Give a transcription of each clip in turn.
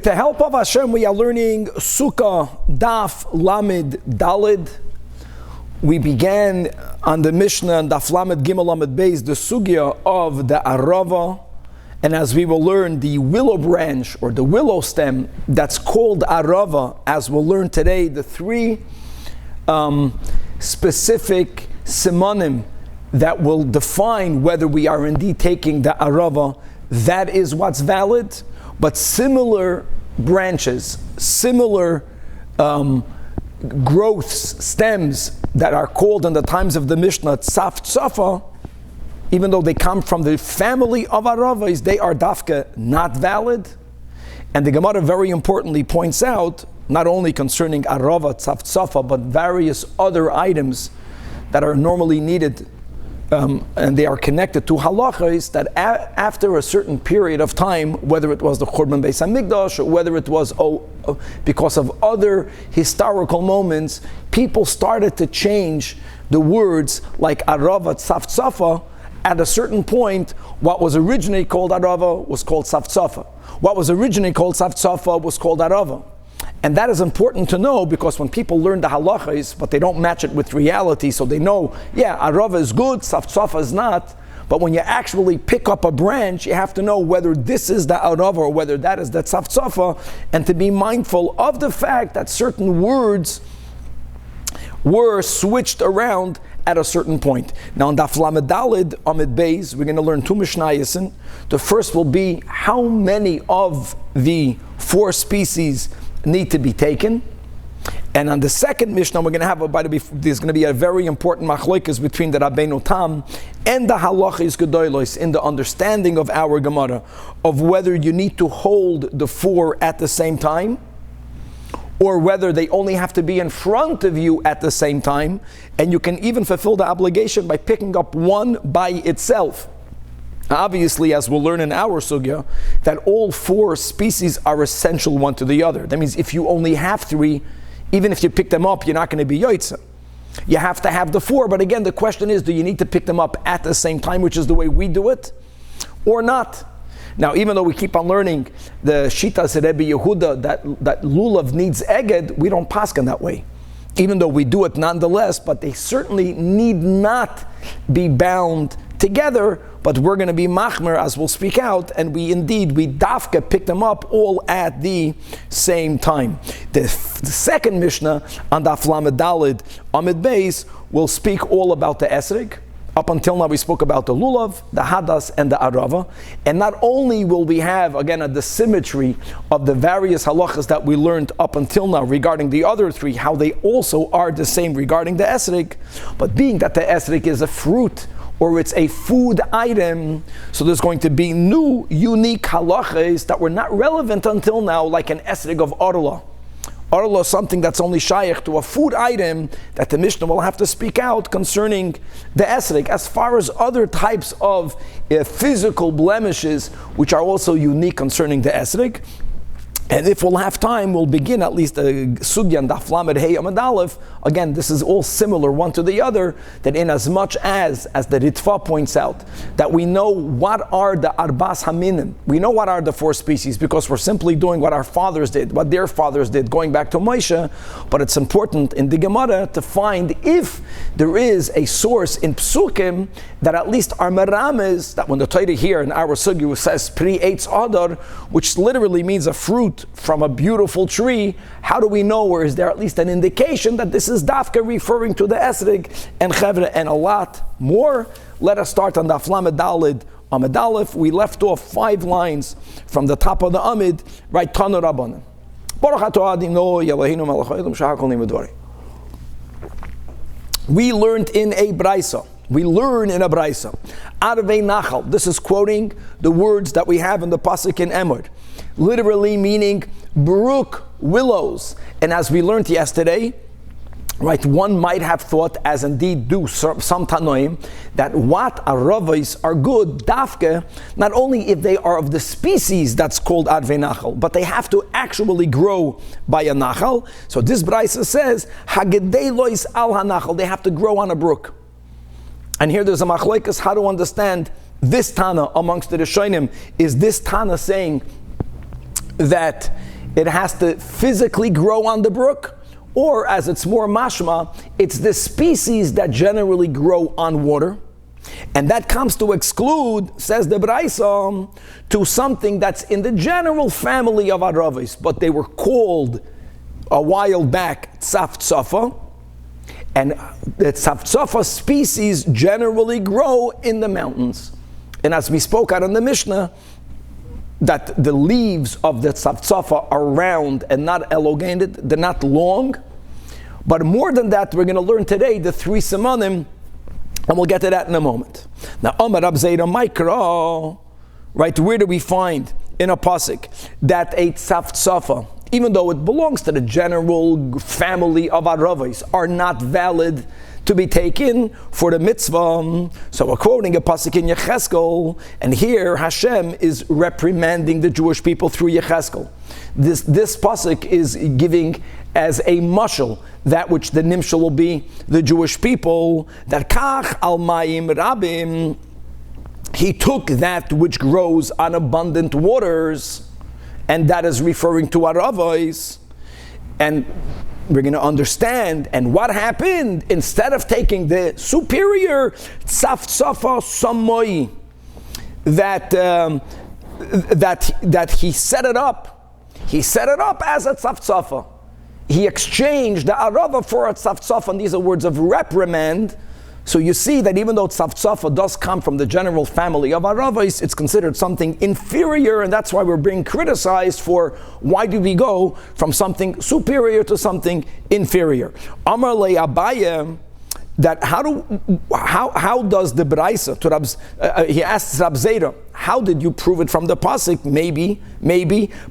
With the help of Hashem, we are learning Sukah, Daf, Lamed, Dalid. We began on the Mishnah, Daf, Lamed, Gimel, Lamed, Beis, the Sugya of the Arava. And as we will learn, the willow branch or the willow stem that's called Arava, as we'll learn today, the three specific simonim that will define whether we are indeed taking the Arava, that is what's valid. But similar branches, similar growths, stems that are called in the times of the Mishnah Tzaf Tzafa, even though they come from the family of Aravas, they are dafka not valid. And the Gemara very importantly points out, not only concerning Arava, Tzaf Tzafa, but various other items that are normally needed and they are connected to halachas, that after a certain period of time, whether it was the Churban Beis HaMikdash or whether it was because of other historical moments, people started to change the words like Arava, Tzaf Tzafa. At a certain point, what was originally called Arava was called Tzaf Tzafa. What was originally called Tzaf Tzafa was called Arava. And that is important to know, because when people learn the halachas, but they don't match it with reality, so they know, yeah, Arava is good, Tzaf Tzafa is not. But when you actually pick up a branch, you have to know whether this is the Arava or whether that is the Tzaf Tzafa, and to be mindful of the fact that certain words were switched around at a certain point. Now in Daf Lamed Dalid Amid Beis, we're going to learn two Mishnayos. The first will be how many of the four species need to be taken. And on the second Mishnah, we're going to have there's going to be a very important machlokes between the Rabbeinu Tam and the halachis gedolos in the understanding of our Gemara of whether you need to hold the four at the same time, or whether they only have to be in front of you at the same time, and you can even fulfill the obligation by picking up one by itself. Obviously, as we'll learn in our sugya, that all four species are essential one to the other. That means if you only have three, even if you pick them up, you're not going to be yoitza. You have to have the four, but again, the question is, do you need to pick them up at the same time, which is the way we do it, or not? Now, even though we keep on learning the Shitas Rebbe Yehuda that lulav needs eged, we don't paskin that way. Even though we do it nonetheless, but they certainly need not be bound together, but we're going to be machmer as we'll speak out, and we dafka pick them up all at the same time. The second Mishnah on Daf Lamed Dalid Amid Beis will speak all about the esrig. Up until now we spoke about the lulav, the hadas, and the arava. And not only will we have, again, the symmetry of the various halachas that we learned up until now regarding the other three, how they also are the same regarding the esrig, but being that the esrig is a fruit, or it's a food item, so there's going to be new, unique halachas that were not relevant until now, like an esrig of orla. Orla is something that's only shaykh to a food item that the Mishnah will have to speak out concerning the esrig. As far as other types of physical blemishes, which are also unique concerning the esrig. And if we'll have time, we'll begin at least a sugya and Daf Lamed Hey Amud Aleph. Again, this is all similar one to the other, that in as much as the Ritva points out, that we know what are the Arbas Haminim. We know what are the four species, because we're simply doing what our fathers did, what their fathers did, going back to Moshe. But it's important in the Gemara to find if there is a source in Psukim that at least are merames, that when the Torah here in our sugya says Pri Eitz Adar, which literally means a fruit from a beautiful tree, how do we know, or is there at least an indication that this is dafka referring to the esrig and chevra and a lot more? Let us start on Daf Lamed Dalid Amid Aleph. We left off 5 lines from the top of the Amid, right? Tanu Rabbanan. Baruch atah Adino Eloheinu melech haolam shehakol na'im b'dvarim. We learned in a brisa. We learn in a brisa. Arvei Nachal. This is quoting the words that we have in the pasuk in Emor, literally meaning brook, willows. And as we learned yesterday, right, one might have thought, as indeed do some Tanoim, that what aravos are good, dafke, not only if they are of the species that's called Arvei Nachal, but they have to actually grow by a Nachal. So this brisa says, Hagedei lois al hanachal, they have to grow on a brook. And here there's a machlokes how to understand this Tana amongst the Rishonim. Is this Tana saying that it has to physically grow on the brook, or as it's more mashma, it's the species that generally grow on water. And that comes to exclude, says the Braisa, to something that's in the general family of Aravis, but they were called a while back Tzaf-Tzafa, and the Tzaf-Tzafa species generally grow in the mountains. And as we spoke out in the Mishnah, that the leaves of the Tzaf-Tzafa are round and not elongated, they're not long. But more than that, we're going to learn today the three simanim, and we'll get to that in a moment. Now, Amar Rab Zera Maikra, right, where do we find in a pasuk that a Tzaf-Tzafa, even though it belongs to the general family of Aravos, are not valid to be taken for the mitzvah? So we're quoting a pasuk in Yecheskel, and here Hashem is reprimanding the Jewish people through Yecheskel. This pasuk is giving as a mashal that which the nimshal will be the Jewish people, that kach al mayim rabim, he took that which grows on abundant waters, and that is referring to Aravos. And we're going to understand, and what happened, instead of taking the superior Tzaf-Tzafa Samoi, that he set it up as a Tzaf-Tzafa. He exchanged the Arava for a Tzaf-Tzafa, and these are words of reprimand. So you see that even though Tzaf-Tzafa does come from the general family of Aravos, it's considered something inferior, and that's why we're being criticized for why do we go from something superior to something inferior. Amar le Abaye, that how does the Braisa, he asks Rab Zera, how did you prove it from the pasuk? Maybe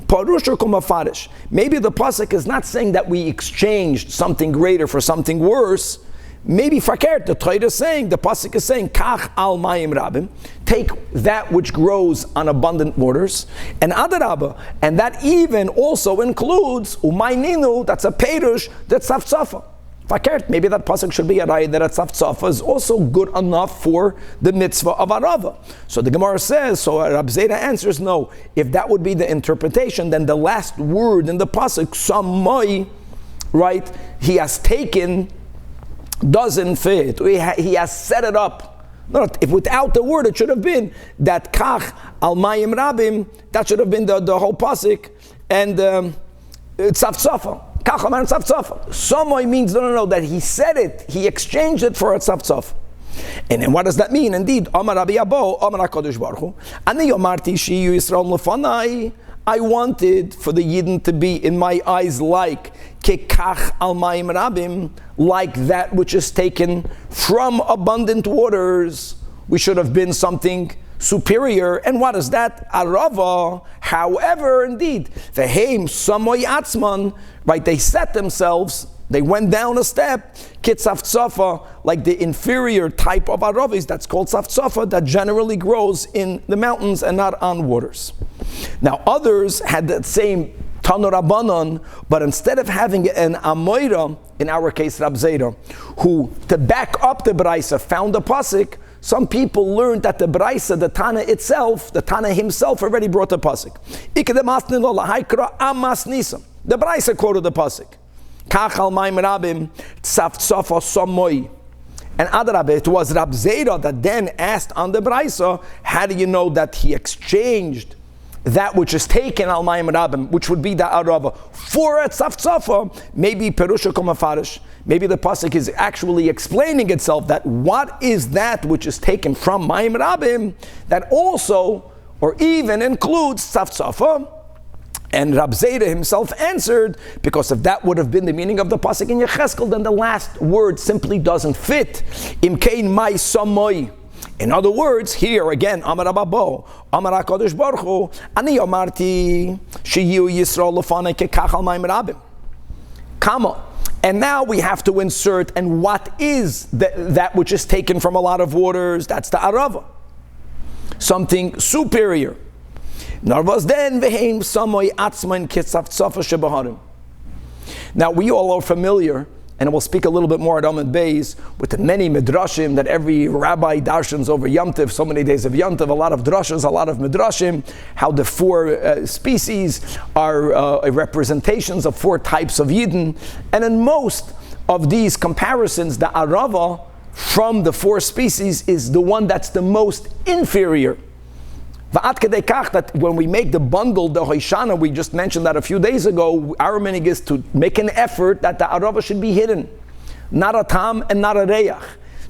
Parush or Kumafarish. Maybe the pasuk is not saying that we exchanged something greater for something worse. Maybe fakert, the Torah is saying, the pasuk is saying, kach al mayim rabim, take that which grows on abundant waters, and adarabah, and that even also includes umayninu, that's a perush, that's Tzaf-Tzafa. Fakert, maybe that pasuk should be a raya that a Tzaf-Tzafa is also good enough for the mitzvah of Arava. So the Gemara says, so Rab Zera answers, no. If that would be the interpretation, then the last word in the pasuk, samoi, right, he has taken, doesn't fit. He has set it up. No, if without the word, it should have been that kach al mayim rabim, that should have been the whole pasuk, and Tzaf-Tzafa. Samoi means no, that he said it, he exchanged it for a Tzaf-Tzafa. And then what does that mean? Indeed, Amar Rabbi Abo, Amar HaKadosh Baruch Hu, Ani Yomarti Shiyu Yisrael Lefanai, I wanted for the Yidden to be in my eyes like Kekach al Mayim Rabim, like that which is taken from abundant waters. We should have been something superior. And what is that? Arava. However, indeed, Veheim Samoy Atzman, right? They set themselves, they went down a step, Tzaf-Tzafa, like the inferior type of Aravis, that's called Tzaf-Tzafa, that generally grows in the mountains and not on waters. Now others had that same Tanu Rabbanon, but instead of having an Amoira, in our case Rab Zera, who to back up the Braisa found a pasuk, some people learned that the Braisa, the Tana itself, the Tana himself already brought the pasuk. The Braisa quoted the pasuk. Kachal Maim Rabim Tzaf-Tzafa Samoi. And Adarabah, it was Rab Zera that then asked on the Braisa, how do you know that he exchanged that which is taken al mayim rabim, which would be the arava, for a Tzaf-Tzafa? Maybe perusha komafarish. Maybe the pasuk is actually explaining itself that what is that which is taken from mayim rabim that also or even includes Tzaf-Tzafa. And Rab Zera himself answered, because if that would have been the meaning of the pasuk in Yecheskel, then the last word simply doesn't fit. Imkein mai samoi. In other words, here again, Amar Ababo, Amar HaKadosh Baruch Hu, Ani Yomarti, Shiyu Yisrael Lefanai Kekach al Mayim Rabim. Kama. And now we have to insert, and what is that which is taken from a lot of waters? That's the Arava. Something superior. Narvas then veheim samoy atzman Tzaf-Tzafa shebaharim. Now we all are familiar and we'll speak a little bit more at Amud Beis with the many midrashim that every rabbi darshans over Yom Tov, so many days of Yom Tov, a lot of drashas, a lot of midrashim, how the four species are representations of four types of Yidden. And in most of these comparisons, the arava from the four species is the one that's the most inferior. That when we make the bundle, the hoishana, we just mentioned that a few days ago, our meaning is to make an effort that the arava should be hidden. Not a tam and not a reach.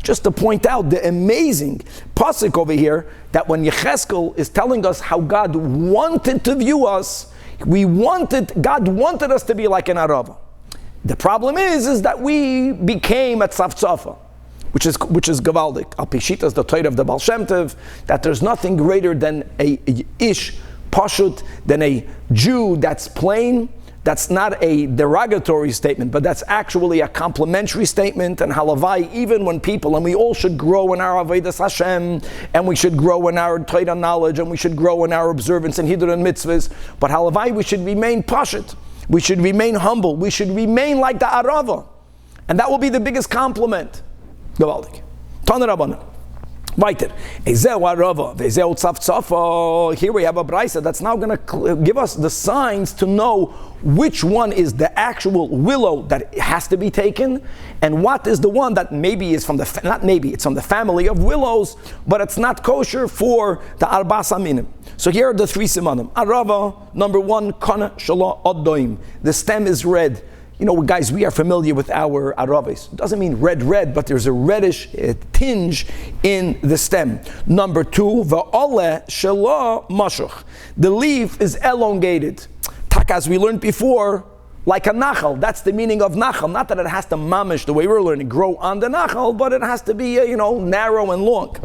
Just to point out the amazing pasuk over here, that when Yecheskel is telling us how God wanted to view us, God wanted us to be like an arava. The problem is that we became a tzavtzafa, which is gavaldik. Al Pishita is the Torah of the Baal Shem Tov, that there's nothing greater than a ish pashut, than a Jew that's plain. That's not a derogatory statement, but that's actually a complimentary statement. And halavai, even when people, and we all should grow in our avodas Hashem, and we should grow in our Torah knowledge, and we should grow in our observance and hidur and mitzvahs. But halavai, we should remain pashut. We should remain humble. We should remain like the arava, and that will be the biggest compliment. Gewaltig. Tana Rabbanan. Weiter. Here we have a brisa that's now going to give us the signs to know which one is the actual willow that has to be taken, and what is the one that maybe is from the, not maybe, it's from the family of willows, but it's not kosher for the arbas aminim. So here are the three simanim. Arava, number one, kana shala adoim. The stem is red. You know, guys, we are familiar with our aravis. It doesn't mean red, but there's a reddish tinge in the stem. Number two, va'ole shela mashuch. The leaf is elongated. Tak, as we learned before, like a nachal. That's the meaning of nachal. Not that it has to mamish, the way we're learning, grow on the nachal, but it has to be, narrow and long.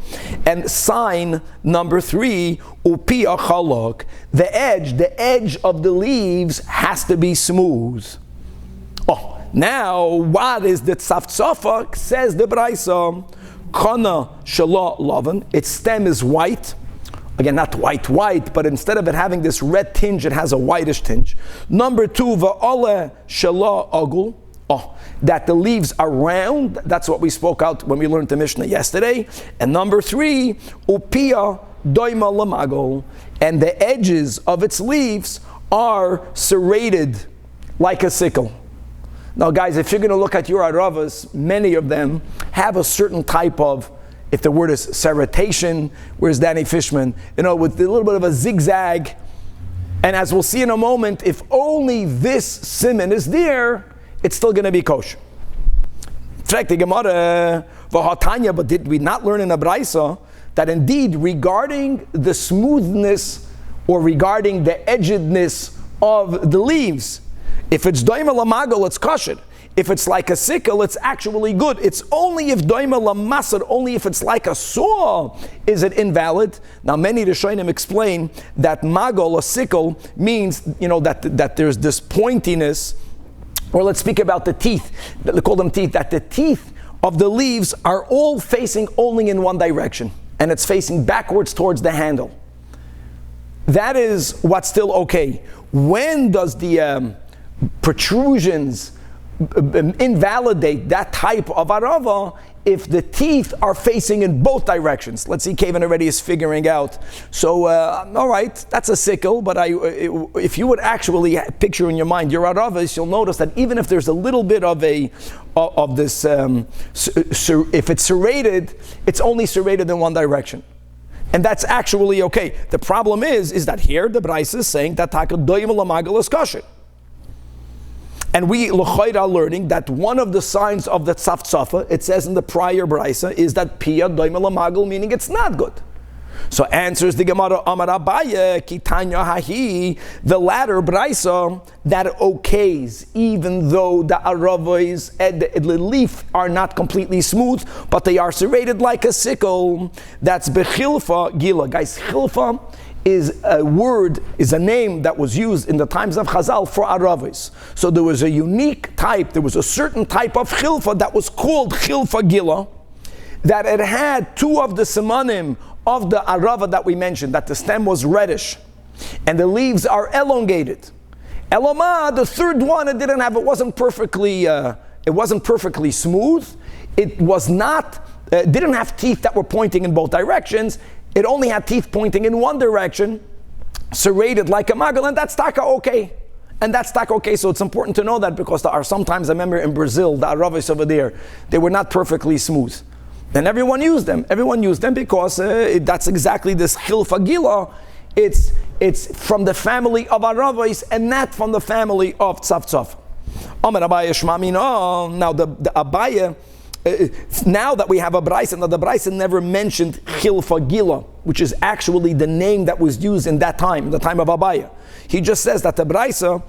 And sign number three, upi achalok. The edge of the leaves has to be smooth. Oh, now what is the tzavtzafa? Says the brisa, kana shala lavan. Its stem is white. Again, not white, but instead of it having this red tinge, it has a whitish tinge. Number two, va'ale shala agul. Oh, that the leaves are round. That's what we spoke out when we learned the Mishnah yesterday. And number three, upia doima lamagol. And the edges of its leaves are serrated like a sickle. Now, guys, if you're going to look at your aravas, many of them have a certain type of, if the word is serratation, where's Danny Fishman? With a little bit of a zigzag. And as we'll see in a moment, if only this siman is there, it's still going to be kosher. But did we not learn in a brisa that indeed regarding the smoothness or regarding the edgedness of the leaves, if it's doima lamagal, it's kosher. If it's like a sickle, it's actually good. It's only if doima lamasad, only if it's like a saw, is it invalid. Now, many Rishonim explain that magol, a sickle, means that there's this pointiness. Or let's speak about the teeth. They call them teeth. That the teeth of the leaves are all facing only in one direction, and it's facing backwards towards the handle. That is what's still okay. When does the protrusions invalidate that type of arava? If the teeth are facing in both directions. Let's see, Kevin already is figuring out. So, all right, that's a sickle, but if you would actually picture in your mind your aravas, you'll notice that even if there's a little bit of this, if it's serrated, it's only serrated in one direction. And that's actually okay. The problem is that here the Braisa is saying that taka doim lamagal is kosher. And we l'chayr are learning that one of the signs of the tzavtzafa, it says in the prior brisa, is that pia doima lamagal, meaning it's not good. So answers the Gemara Amar Abaye Kitanya Hahi, the latter brisa that okays, even though the aravos and the leaf are not completely smooth, but they are serrated like a sickle. That's bechilfa gila. Guys, chilfa is a name that was used in the times of Chazal for aravos. So there was a unique type, there was a certain type of chilfa that was called chilfa gila, that it had two of the simanim of the arava that we mentioned, that the stem was reddish and the leaves are elongated. Eloma, the third one, it wasn't perfectly It wasn't perfectly smooth. It was not, didn't have teeth that were pointing in both directions. It only had teeth pointing in one direction, serrated like a magal, and that's taka okay. And that's taka okay. So it's important to know that, because there are sometimes, I remember in Brazil, the Aravis over there, they were not perfectly smooth. And everyone used them. Everyone used them because that's exactly this chilfa gila. It's from the family of Aravis and not from the family of tzavtzaf. Amar Abaye Shmamino. Now the Abaye, now that we have a Braisa, now the Braisa never mentioned chilfa gila, which is actually the name that was used in that time, the time of Abaye. He just says that the Braisa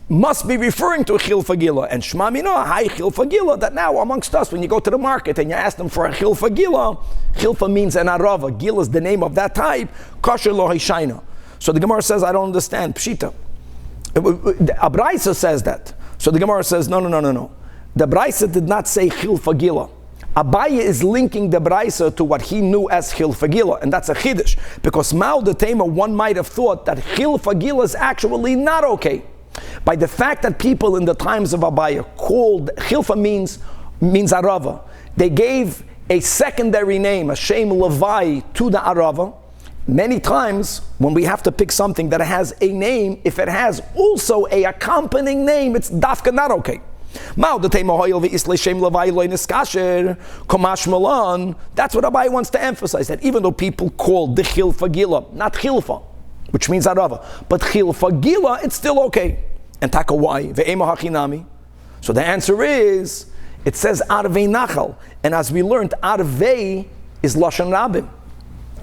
must be referring to a chilfa gila, and shmamino hi chilfa gila. That now amongst us, when you go to the market and you ask them for a chilfa gila, chilfa means an arava. Gila is the name of that type. Kosher lo hishaina. So the Gemara says, I don't understand pshita. A Braisa says that. So the Gemara says, no. The Braisa did not say chilfa gila. Abaye is linking the Braisa to what he knew as chilfa gila, and that's a chiddush, because Mao the Tema, one might have thought that chilfa gila is actually not okay. By the fact that people in the times of Abaye called chilfa means arava, they gave a secondary name, a shem levai, to the arava. Many times when we have to pick something that has a name, if it has also a accompanying name, it's dafka not okay. That's what Abaye wants to emphasize, that even though people call the chilfa gila, not chilfa, which means arava, but chilfa gila, it's still okay. And taka why? Ve'ema hachinami. So the answer is, it says arvei nachal, and as we learned, arvei is lashon rabim.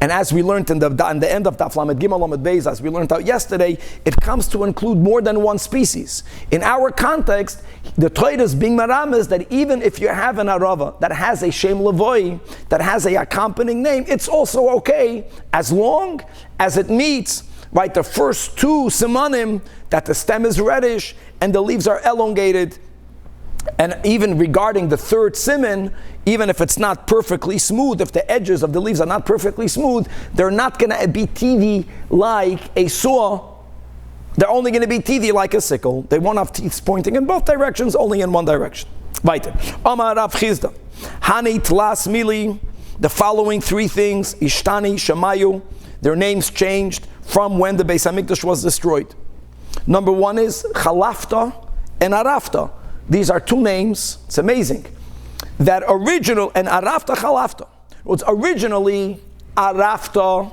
And as we learned in the end of Daf Lamed Gimel Lamed Beis, as we learned out yesterday, it comes to include more than one species. In our context, the Torah is being marames that even if you have an arava that has a shem levoi, that has a accompanying name, it's also okay as long as it meets, right, the first two simanim, that the stem is reddish and the leaves are elongated. And even regarding the third siman, even if it's not perfectly smooth, if the edges of the leaves are not perfectly smooth, they're not going to be teethy like a saw. They're only going to be teethy like a sickle. They won't have teeth pointing in both directions, only in one direction. Weiter. Amar Rav Chizda. Hani tlas mili. The following three things, Ishtani, Shemayu, their names changed from when the Beis HaMikdash was destroyed. Number one is Chalafta and Arafta. These are two names, it's amazing, that original, and Arafta Chalafta. Was originally, Arafta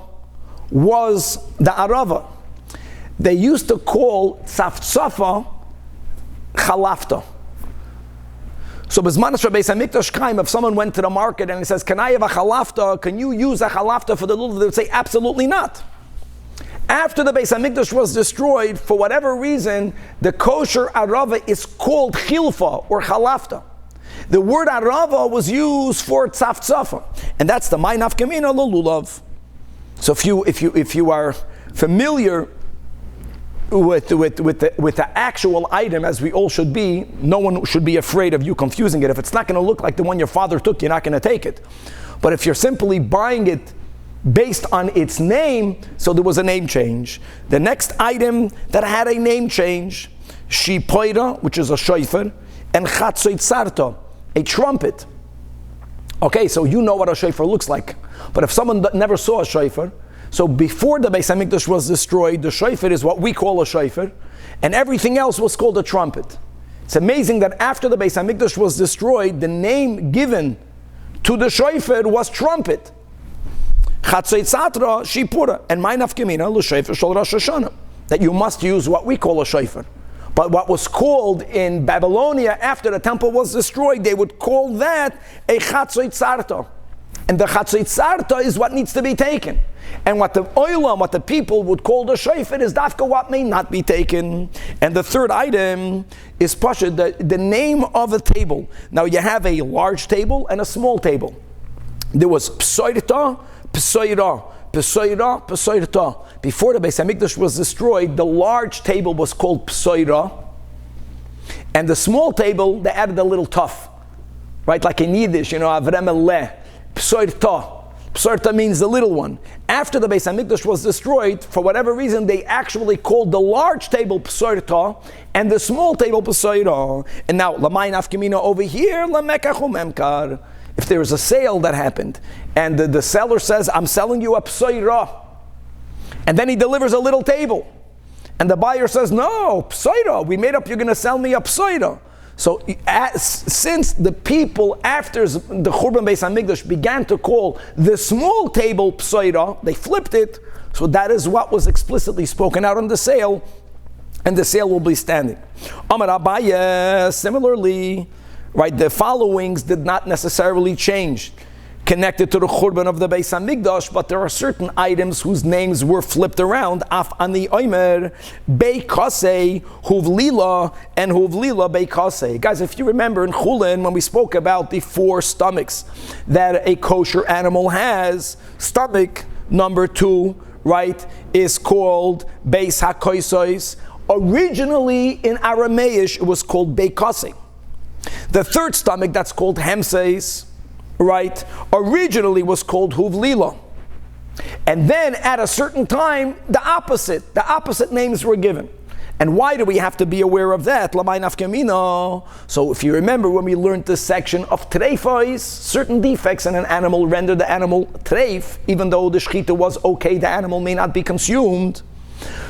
was the Arava. They used to call Tzavtzafa Chalafta. So Bezman Beis HaMikdash Kaim, if someone went to the market and he says, can I have a Chalafta? Can you use a Chalafta for the lulav? They would say, absolutely not. After the Beis HaMikdash was destroyed, for whatever reason, the kosher arava is called chilfa or chalafta. The word arava was used for tzavtzafa, and that's the ma'inaf kamina lulav. So if you are familiar with the actual item, as we all should be, no one should be afraid of you confusing it. If it's not going to look like the one your father took, you're not going to take it. But if you're simply buying it based on its name, so there was a name change. The next item that had a name change, shipoira, which is a shofar, and chatzoitzarta, a trumpet. Okay, so you know what a shofar looks like. But if someone never saw a shofar, so before the Beis HaMikdash was destroyed, the shofar is what we call a shofar, and everything else was called a trumpet. It's amazing that after the Beis HaMikdash was destroyed, the name given to the shofar was trumpet. Chatzoitzatra shipura, and my nafkamina l'shofar shel Rosh Hashanah, that you must use what we call a shofar. But what was called in Babylonia after the temple was destroyed, they would call that a chatzoitzarta. And the chatzoitzarta is what needs to be taken. And what the oilam, what the people would call the shofar, is dafka what may not be taken. And the third item is pasha, the name of a table. Now you have a large table and a small table. There was psoirta, psoira, psoira, psoirta. Before the Beis HaMikdash was destroyed, the large table was called psoira, and the small table, they added a little tough, right? Like in Yiddish, avrem eleh, psoirta. Psorta means the little one. After the Beis HaMikdash was destroyed, for whatever reason, they actually called the large table Psorta and the small table Psorta. And now, Lamay Nafkamina over here, Lamekachu Memkar. If there is a sale that happened, and the seller says, I'm selling you a Psorta, and then he delivers a little table, and the buyer says, no, Psorta, we made up you're going to sell me a Psorta. So since the people after the Churban Beis HaMikdash began to call the small table Psorta, they flipped it, so that is what was explicitly spoken out on the sale, and the sale will be standing. Amar Abaye, similarly, right, the followings did not necessarily change connected to the Churban of the Beis HaMikdash, but there are certain items whose names were flipped around. Af ani oimer beikasei huvlila and huvlila beikasei. Guys, if you remember in Chulin, when we spoke about the 4 stomachs that a kosher animal has, stomach number 2, right, is called beis hakoisos. Originally in Aramaic, it was called beikasei. The 3rd stomach, that's called hemseis, right, originally was called huvlila. And then at a certain time, the opposite names were given. And why do we have to be aware of that? Lamay nafkamina. So if you remember when we learned this section of treifos, certain defects in an animal render the animal treif, even though the shechita was okay, the animal may not be consumed.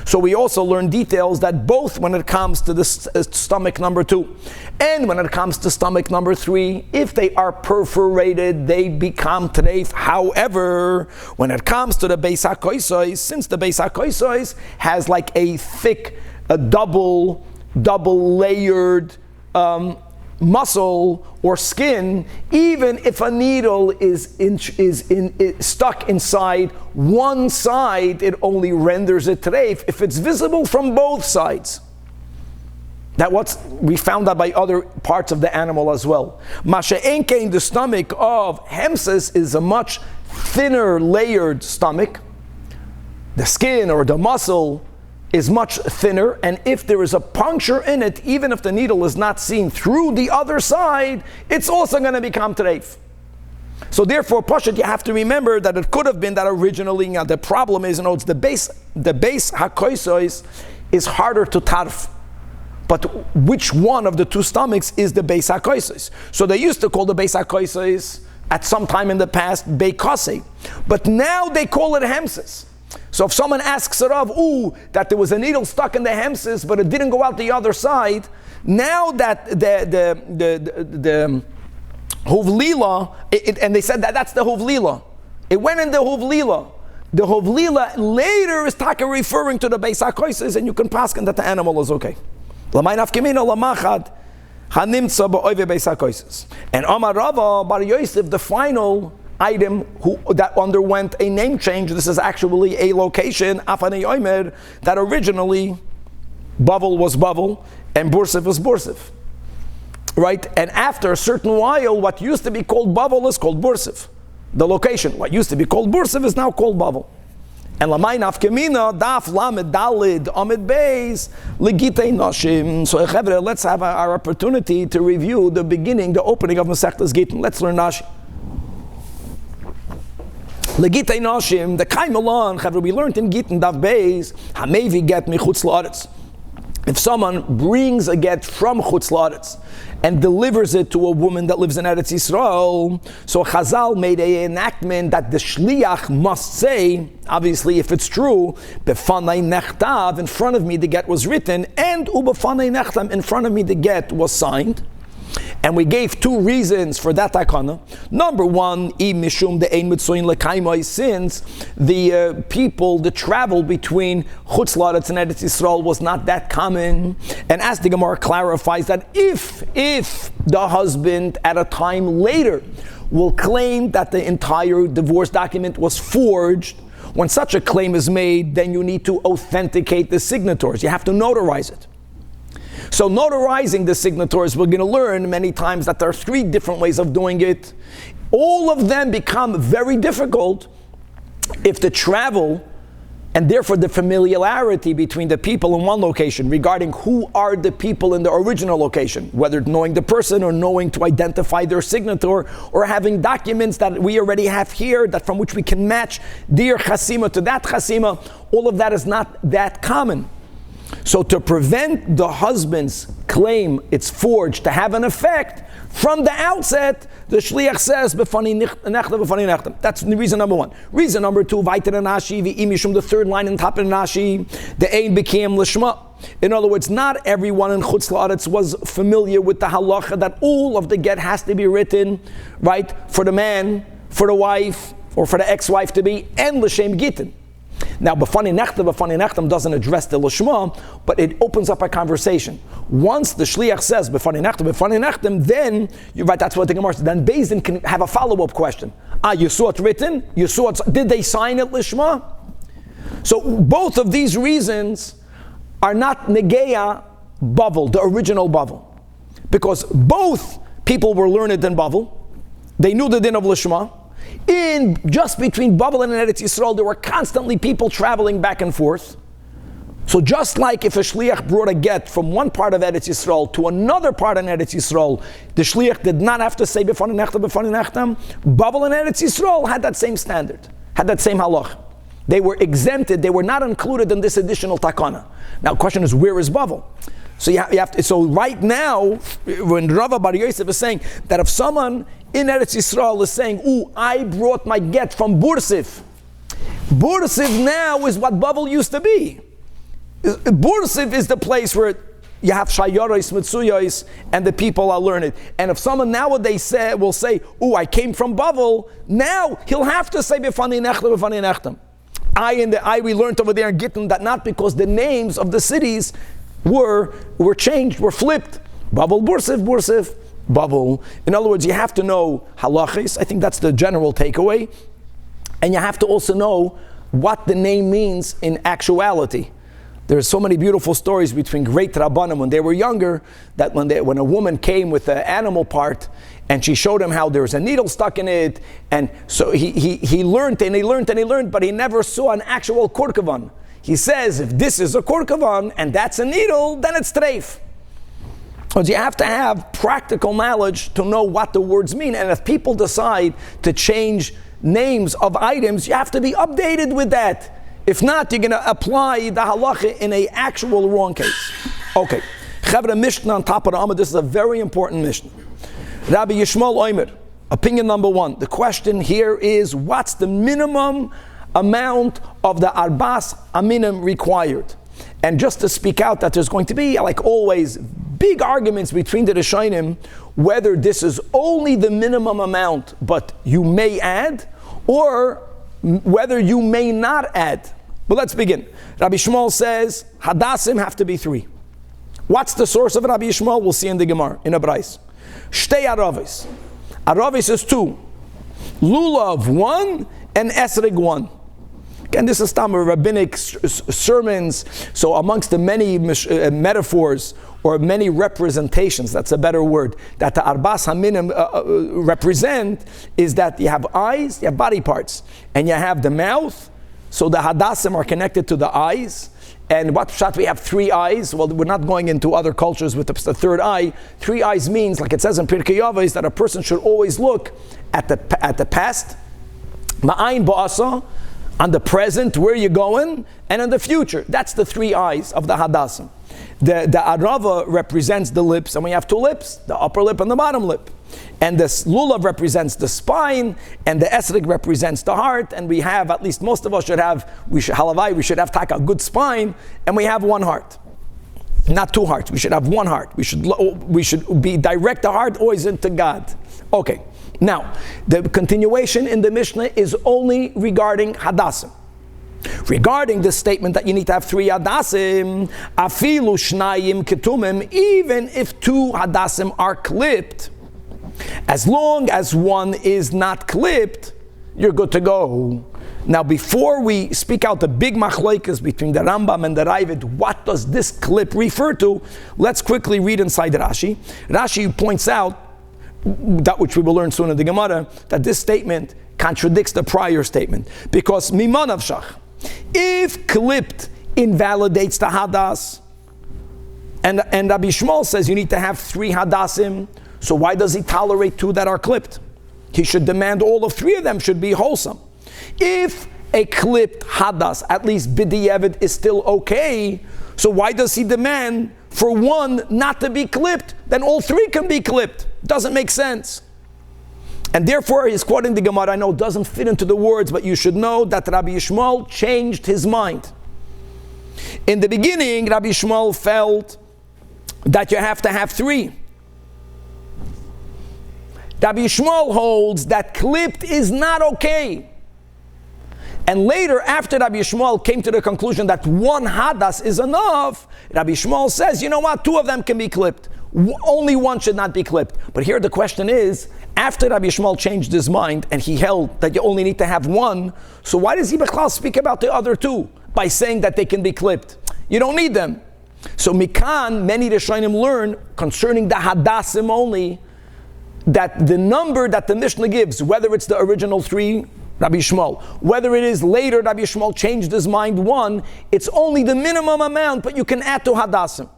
So we also learn details that both when it comes to the stomach number 2 and when it comes to stomach number 3, if they are perforated, they become treif. However, when it comes to the beis hakoisos, since the beis hakoisos has like a thick, a double layered muscle or skin, even if a needle is stuck inside one side, it only renders it treif if it's visible from both sides. We found that by other parts of the animal as well. Masha'enke, in the stomach of hemses, is a much thinner layered stomach. The skin or the muscle is much thinner, and if there is a puncture in it, even if the needle is not seen through the other side, it's also going to become treif. So therefore, Pashat, you have to remember that it could have been that originally, the problem is, it's the beis hakoisos is harder to tarf. But which one of the 2 stomachs is the beis hakoisos? So they used to call the beis hakoisos at some time in the past beikasei, but now they call it hemses. So if someone asks a Rav, that there was a needle stuck in the hemses, but it didn't go out the other side, now that the huvlila, and they said that's the huvlila, it went in the huvlila. The huvlila later is taka referring to the beis hakoisos, and you can paskin that the animal is okay. Lamay nafkamina lamachad hanimtza ba'oive beis hakoisos. And Amar Rava Bar Yosef, the final item that underwent a name change, this is actually a location, Afani Omer, that originally Bavel was Bavel and Bursif was Bursif. Right? And after a certain while, what used to be called Bavel is called Bursif. The location, what used to be called Bursif, is now called Bavel. And Lamay Nafkamina, Daf Lamed Dalid Amid Beis Legitei Nashim. So let's have our opportunity to review the beginning, the opening of Masechtas Gittin. Let's learn Nashim. Legitei Nashim, the Kaimalon, we learned in Gittin Daf Beis, Hamevi get michutz la'aretz. If someone brings a get from chutz la'aretz and delivers it to a woman that lives in Eretz Yisrael, so Chazal made an enactment that the shliach must say, obviously if it's true, befanai nechtav, in front of me the get was written, and ubefanai nechtam, in front of me the get was signed. And we gave 2 reasons for that takana. Number 1, mishum de ein mitzoyin lekaimai, since the people, the travel between chutz la'aretz and Eretz Yisrael was not that common. And as the Gemara clarifies that if the husband at a time later will claim that the entire divorce document was forged, when such a claim is made, then you need to authenticate the signatories. You have to notarize it. So notarizing the signatories, we're going to learn many times that there are 3 different ways of doing it. All of them become very difficult if the travel And therefore the familiarity between the people in one location regarding who are the people in the original location, whether knowing the person or knowing to identify their signature, or having documents that we already have here that from which we can match their chasima to that chasima, all of that is not that common. So to prevent the husband's claim it's forged to have an effect, from the outset, the shliach says, that's reason number one. Reason number two, the third line in top of Nashi, the ain became lishma. In other words, not everyone in Chutz La'aretz was familiar with the halacha that all of the get has to be written, right, for the man, for the wife, or for the ex-wife to be, and l'shem gittin. Now, b'fani nechtam doesn't address the lishma, but it opens up a conversation. Once the shliach says b'fani nechtam, then you're right. That's what the Gemara says. Then Beis Din can have a follow-up question. You saw it written. You saw it. Did they sign it lishma? So both of these reasons are not negeya bavel, the original bavel, because both people were learned in bavel. They knew the din of lishma. In just between Babel and Eretz Yisrael, there were constantly people traveling back and forth. So just like if a shliach brought a get from one part of Eretz Yisrael to another part of Eretz Yisrael, the shliach did not have to say b'fani nechtam. Babel and Eretz Yisrael had that same standard, had that same halach. They were exempted; they were not included in this additional takana. Now, the question is, where is Babel? So you have to. So right now, when Rava Bar Yosef is saying that if someone in Eretz Yisrael is saying, I brought my get from Bursif. Bursif now is what Babel used to be. Bursif is the place where you have shayoros, mitzuyos, and the people are learned. And if someone nowadays will say, I came from Babel, now he'll have to say, b'fani nechtam. We learned over there in Gittin that not because the names of the cities were changed, were flipped. Babel, Bursif, Babel. In other words, you have to know halachis. I think that's the general takeaway. And you have to also know what the name means in actuality. There's so many beautiful stories between great Rabbanim when they were younger, that when a woman came with the animal part and she showed him how there's a needle stuck in it, and so he learned, but he never saw an actual korkavan. He says, if this is a korkavan and that's a needle, then it's treif. But you have to have practical knowledge to know what the words mean. And if people decide to change names of items, you have to be updated with that. If not, you're going to apply the halacha in an actual wrong case. Okay. Chavra Mishnah on top of the Amud. This is a very important Mishnah. Rabbi Yishmael Omer, opinion number one. The question here is, what's the minimum amount of the arbas aminim required? And just to speak out that there's going to be, like always, big arguments between the Rishonim whether this is only the minimum amount, but you may add, or whether you may not add. But let's begin. Rabbi Yishmael says hadassim have to be 3. What's the source of Rabbi Yishmael? We'll see in the Gemara, in a Brais. Shtei aravis. Aravis is 2. Lulav 1 and esrig 1. Again, this is some rabbinic sermons. So amongst the many metaphors or many representations, that's a better word, that the arbas haminim represent, is that you have eyes, you have body parts, and you have the mouth. So the hadassim are connected to the eyes. And what pshat, we have 3 eyes. Well, we're not going into other cultures with the third eye. 3 eyes means, like it says in Pirkei Avos, that a person should always look at the past, ma'ayin ba'asa, on the present, where you're going, and in the future. That's the 3 eyes of the hadassim. The arava represents the lips, and we have 2 lips, the upper lip and the bottom lip. And the lulav represents the spine, and the esrig represents the heart, and we have, at least most of us should have, we should have a good spine, and we have 1 heart. Not 2 hearts, we should have 1 heart. We should be direct the heart always into God. Okay. Now, the continuation in the Mishnah is only regarding hadassim. Regarding the statement that you need to have 3 hadassim, afilu shnayim ketumim, even if 2 hadassim are clipped, as long as 1 is not clipped, you're good to go. Now, before we speak out the big machlokes between the Rambam and the Ravid, what does this clip refer to? Let's quickly read inside Rashi. Rashi points out, that which we will learn soon in the Gemara, that this statement contradicts the prior statement. Because mimanav shach, If clipped invalidates the hadas, and Rabbi Shmuel says you need to have 3 hadasim, so why does he tolerate 2 that are clipped? He should demand all of 3 of them should be wholesome. If a clipped hadas, at least b'di'evet, is still okay, so why does he demand for 1 not to be clipped? Then all 3 can be clipped. Doesn't make sense. And therefore, he's quoting the Gemara. I know it doesn't fit into the words, but you should know that Rabbi Yishmael changed his mind. In the beginning, Rabbi Yishmael felt that you have to have 3. Rabbi Yishmael holds that clipped is not okay. And later, after Rabbi Yishmael came to the conclusion that 1 hadas is enough, Rabbi Yishmael says, you know what, 2 of them can be clipped. Only 1 should not be clipped. But here the question is, after Rabbi Yishmael changed his mind and he held that you only need to have 1, so why does he speak about the other 2 by saying that they can be clipped? You don't need them. So Mikan, many Rishonim learn concerning the hadasim only, that the number that the Mishnah gives, whether it's the original 3, Rabbi Yishmael, whether it is later Rabbi Yishmael changed his mind 1, it's only the minimum amount, but you can add to hadasim.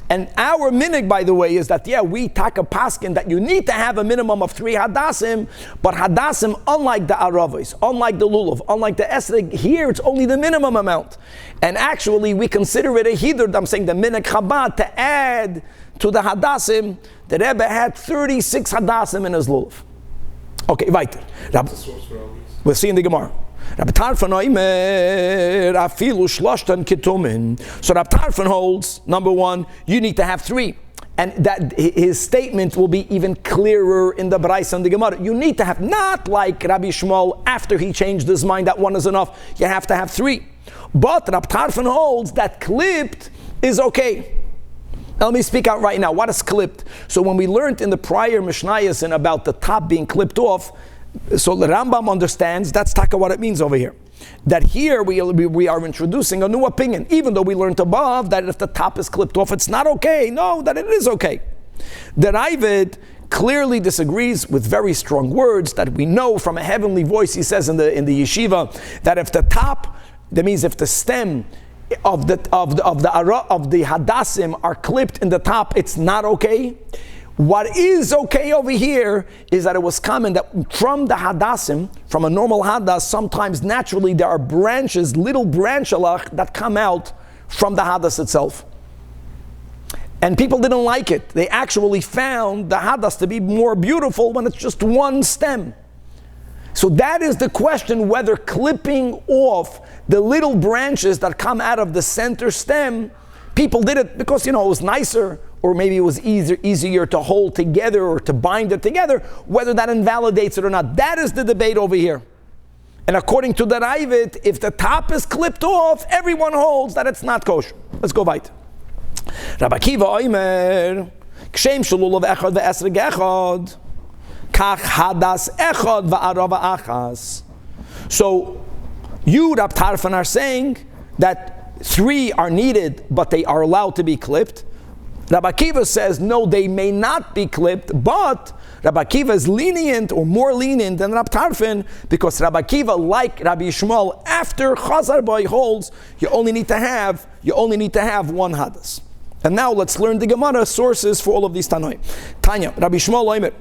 And our minig, by the way, is that, we taka paskin that you need to have a minimum of 3 hadasim, but hadasim, unlike the aravos, unlike the lulav, unlike the esrog, here it's only the minimum amount. And actually, we consider it a hidur, I'm saying the minig Chabad, to add to the hadasim. The Rebbe had 36 hadasim in his lulav. Okay, weiter. We'll see in the Gemara. So Rab Tarfon holds, number 1, you need to have 3. And that his statement will be even clearer in the Braisa and the Gemara. You need to have, not like Rabbi Shmuel after he changed his mind that 1 is enough, you have to have 3. But Rab Tarfon holds that clipped is okay. Now let me speak out right now. What is clipped? So when we learned in the prior Mishnayos and about the top being clipped off, so the Rambam understands, that's taka what it means over here. That here we are introducing a new opinion, even though we learned above that if the top is clipped off, it's not okay. No, that it is okay. The Ravid clearly disagrees with very strong words that we know from a heavenly voice. He says in the yeshiva that if the top, that means if the stem of the hadasim are clipped in the top, it's not okay. What is okay over here is that it was common that from the hadasim, from a normal hadas, sometimes naturally there are branches, little branch-alach that come out from the hadas itself. And people didn't like it. They actually found the hadas to be more beautiful when it's just 1 stem. So that is the question, whether clipping off the little branches that come out of the center stem, people did it because, it was nicer, or maybe it was easier to hold together or to bind it together, whether that invalidates it or not. That is the debate over here. And according to the Ravid, if the top is clipped off, everyone holds that it's not kosher. Let's go weiter. Rabbi Akiva oimer, kshem shalulav echad ve'esreg echad, kach hadas echad va'arava achas. So, you, Rab Tarfon, are saying that 3 are needed, but they are allowed to be clipped. Rabbi Akiva says, no, they may not be clipped, but Rabbi Akiva is lenient or more lenient than Rab Tarfon, because Rabbi Akiva, like Rabbi Yishmael, after Chazar Boy holds, you only need to have 1 hadas. And now let's learn the Gemara sources for all of these Tanoi. Tanya, Rabbi Yishmael Oimer.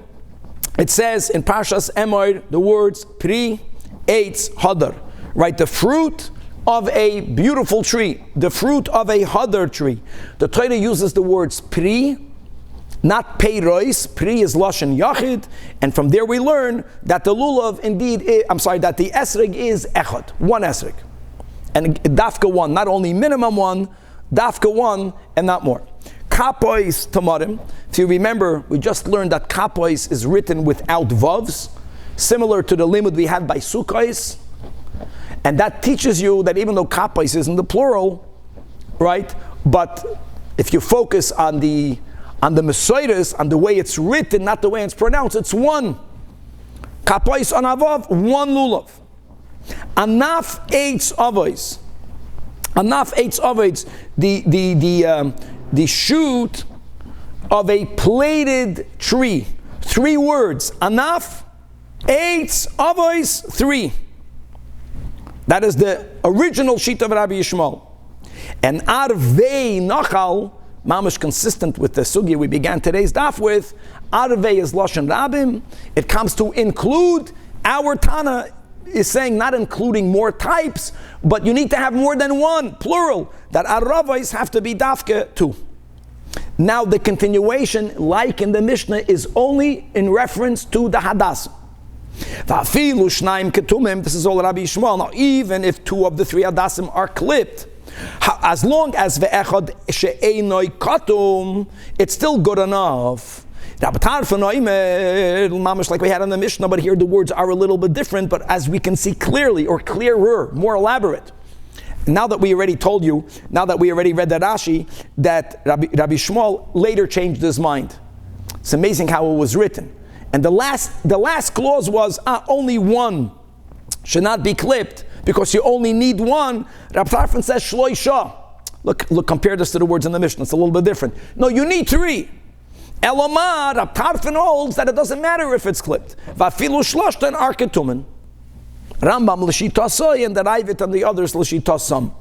It says in Parshas Emor the words Pri Eitz Hadar, right? The fruit of a beautiful tree, the fruit of a hadar tree. The Torah uses the words pri, not peiros. Pri is lashon yachid, and from there we learn that the lulav that the esrog is echad, 1 esrog, and dafka 1, not only minimum 1, dafka 1, and not more. Kapois tamarim. If you remember, we just learned that kapois is written without vavs, similar to the limud we had by Sukah. And that teaches you that even though kapais is in the plural, right? But if you focus on the Mesoides, on the way it's written, not the way it's pronounced, it's 1. Kapais on avav, 1 lulav. Anaf eitz avos. Anaf eitz avos, the shoot of a plaited tree. 3 words. Anaf eitz avos 3. That is the original sheet of Rabbi Yishmael. And arvei nachal, mamish consistent with the sugya we began today's daf with, arvei is lashon rabim. It comes to include, our Tana is saying not including more types, but you need to have more than one, plural, that aravais have to be dafke too. Now the continuation, like in the Mishnah, is only in reference to the hadas. This is all Rabbi Yishmael. Now even if 2 of the 3 hadasim are clipped, as long as ve'echad she'einoi katum, it's still good enough. Mamish like we had in the Mishnah, but here the words are a little bit different, but as we can see clearly, or clearer, more elaborate. Now that we already told you, now that we already read the Rashi, that Rabbi Shmuel later changed his mind. It's amazing how it was written. And the last clause was, only one should not be clipped, because you only need one. Rab Tarfon says, shloisha. Look, compare this to the words in the Mishnah. It's a little bit different. No, you need 3. Elamar, Rab Tarfon holds that it doesn't matter if it's clipped. Vafilu shloshtan arketumen. Rambam l'shitasoy, and the Raivit and the others l'shitasam.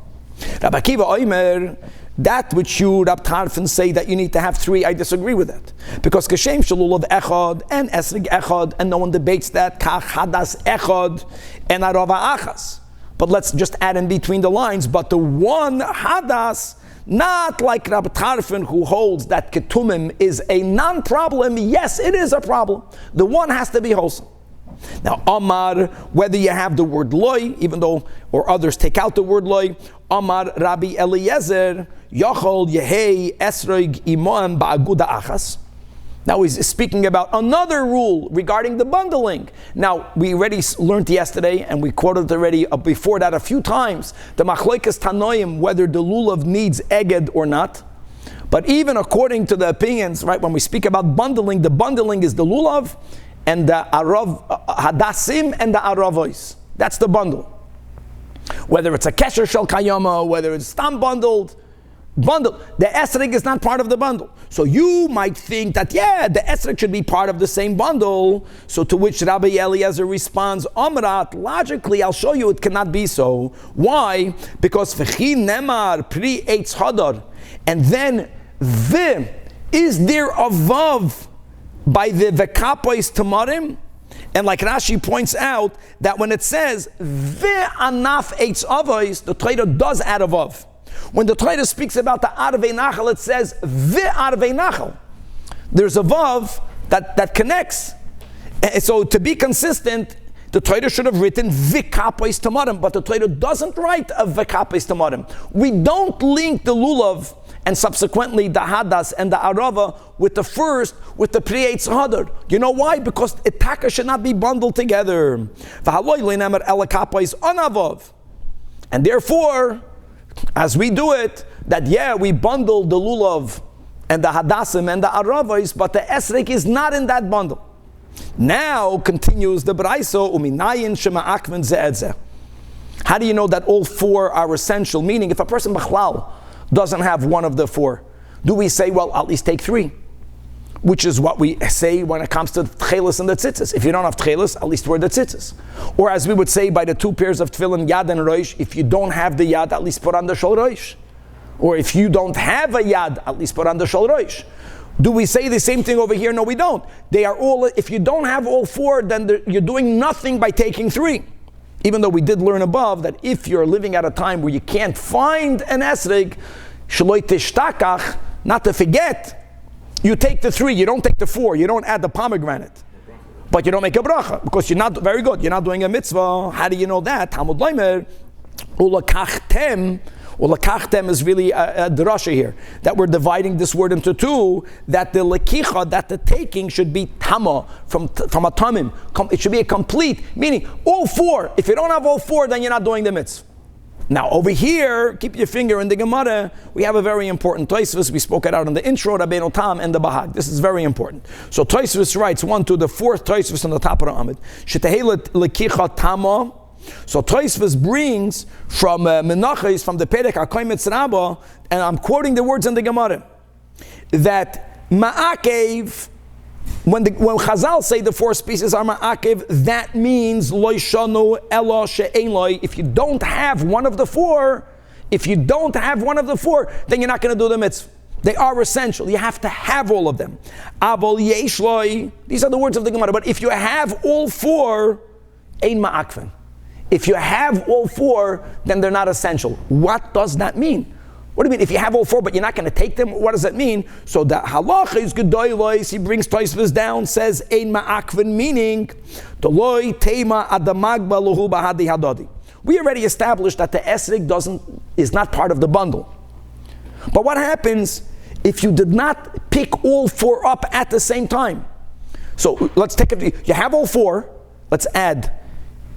Rabbi Akiva Oimer, that which you, Rab Tarfon, say that you need to have 3, I disagree with that. Because Kashem Shalulav Echad and Esrig Echad, and no one debates that, Kach Hadas Echad and Arava Achas. But let's just add in between the lines, but the one Hadas, not like Rab Tarfon, who holds that Ketumim is a non-problem. Yes, it is a problem. The one has to be wholesome. Now, Amar, whether you have the word loy, even though, or others take out the word loy, Amar Rabbi Eliezer, Yochol Yehei Esroig Imam Ba'aguda Achas. Now he's speaking about another rule regarding the bundling. Now, we already learned yesterday, and we quoted already before that a few times, the Machloikas Tanoim, whether the lulav needs eged or not. But even according to the opinions, right, when we speak about bundling, the bundling is the lulav, and the arav hadasim and the aravos. That's the bundle. Whether it's a kesher shel kayama, whether it's stam bundled, the esrog is not part of the bundle. So you might think that, the esrog should be part of the same bundle. So to which Rabbi Eliezer responds, Amrat, logically, I'll show you it cannot be so. Why? Because v'chi nemar pri eitz hadar, and then is there a vav by the v'kapois tamarim? And like Rashi points out, that when it says v'anaf eitz avos, the Torah does add a vav. When the Torah speaks about the arvei nachal, it says v'arvei nachal. There's a vav that connects. And so to be consistent, the Torah should have written v'kapois tamarim, but the Torah doesn't write a v'kapois tamarim. We don't link the lulav and subsequently the hadas and the arava with the first, with the pri eitz hadar. You know why? Because itaka should not be bundled together. And therefore, as we do it, that we bundle the lulav and the hadasim and the aravos, but the esrek is not in that bundle. Now continues the braiso, uminayin shema akven ze'edzeh. How do you know that all 4 are essential? Meaning, if a person b'chlal doesn't have one of the 4, do we say, well, at least take 3? Which is what we say when it comes to tchelis and the tzitzis. If you don't have tchelis, at least wear the tzitzis. Or as we would say by the 2 pairs of tefillin, yad and roish, if you don't have the yad, at least put on the shol roish. Or if you don't have a yad, at least put on the shol roish. Do we say the same thing over here? No, we don't. They are all, if you don't have all 4, then you're doing nothing by taking 3. Even though we did learn above that if you're living at a time where you can't find an esrog, shloi tishtakach, not to forget, you take the 3, you don't take the 4, you don't add the pomegranate. But you don't make a bracha, because you're not, very good, you're not doing a mitzvah. How do you know that? Talmud Leimer, ulakachtem is really a drasha here, that we're dividing this word into 2, that the lekicha, that the taking should be tama, from a tamim. It should be a complete, meaning all 4. If you don't have all 4, then you're not doing the mitzvah. Now over here, keep your finger in the Gemara, we have a very important Tosfos. We spoke it out in the intro, Rabbeinu Tam and the Bahag. This is very important. So Tosfos writes 1 to the 4th Tosfos on the top of the Amid. Shetehei lekicha tama. So Tosfos brings from Menachos, from the Perek HaKoimetz Rabbah, and I'm quoting the words in the Gemara, that ma'akev when Chazal say the 4 species are ma'akiv, that means lo shanu elo she'ein lo. If you don't have one of the 4, then you're not going to do the mitzvah. They are essential. You have to have all of them. Avol yesh lo. These are the words of the Gemara. But if you have all 4, ein ma'akvin. If you have all 4, then they're not essential. What does that mean? What do you mean? If you have all 4, but you're not going to take them, what does that mean? So the halacha is gedolos. He brings Tosfos down, says ein ma'akvin, meaning doloi tema adamagba luhu bahadi hadodi. We already established that the esrig is not part of the bundle. But what happens if you did not pick all 4 up at the same time? So let's take it. You have all 4. Let's add.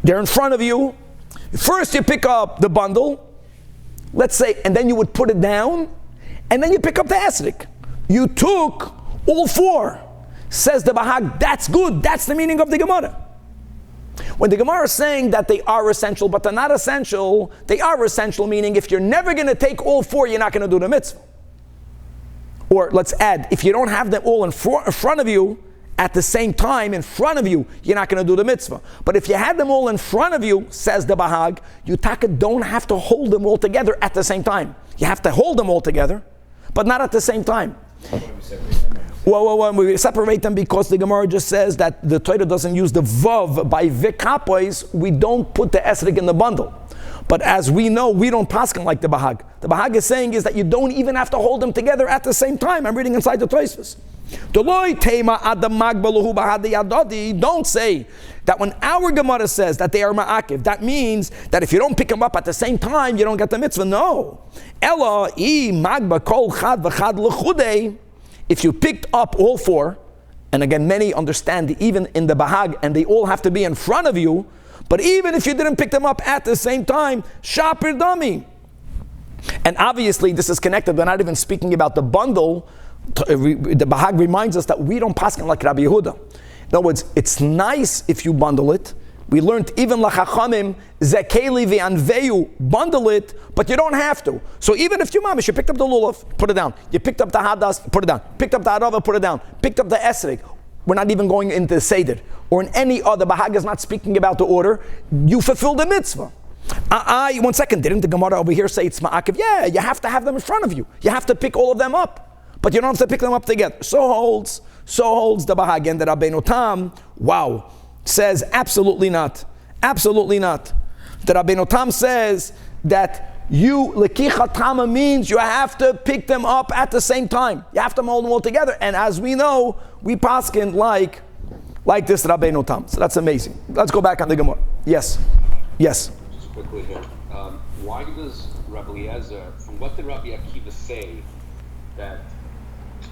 They're in front of you. First you pick up the bundle. Let's say, and then you would put it down, and then you pick up the esrik. You took all 4. Says the Bahag, that's good. That's the meaning of the Gemara. When the Gemara is saying that they are essential, but they're not essential, they are essential, meaning if you're never going to take all 4, you're not going to do the mitzvah. Or let's add, if you don't have them all in front of you, at the same time in front of you, you're not going to do the mitzvah. But if you had them all in front of you, says the Bahag, you don't have to hold them all together at the same time. You have to hold them all together, but not at the same time. Well, we separate them because the Gemara just says that the Torah doesn't use the vav by vikapois. We don't put the esrig in the bundle. But as we know, we don't paskin like the Bahag. The Bahag is saying is that you don't even have to hold them together at the same time. I'm reading inside the Tosfos. Don't say that when our Gemara says that they are ma'akiv, that means that if you don't pick them up at the same time, you don't get the mitzvah. No. If you picked up all 4, and again, many understand even in the Bahag, and they all have to be in front of you, but even if you didn't pick them up at the same time, shapir dami. And obviously this is connected, they're not even speaking about the bundle. The Bahag reminds us that we don't paskin like Rabbi Yehuda. In other words, it's nice if you bundle it. We learned even lachachamim zekeli ve'anveyu, bundle it, but you don't have to. So even if you mamish, you picked up the lulav, put it down. You picked up the hadas, put it down. Picked up the arava, put it down. Picked up the esrig. We're not even going into the seder or in any other. Bahag is not speaking about the order. You fulfill the mitzvah. 1 second, didn't the Gemara over here say it's ma'akiv? Yeah, you have to have them in front of you. You have to pick all of them up. But you don't have to pick them up together. So holds the Bahag. And the Rabbeinu Tam, says absolutely not. Absolutely not. The Rabbeinu Tam says that lekicha tama means you have to pick them up at the same time. You have to hold them all together. And as we know, we paskin like this Rabbeinu Tam. So that's amazing. Let's go back on the Gemara. Yes. Just quickly here. Why does Rabbi Eliezer, from what did Rabbi Akiva say that,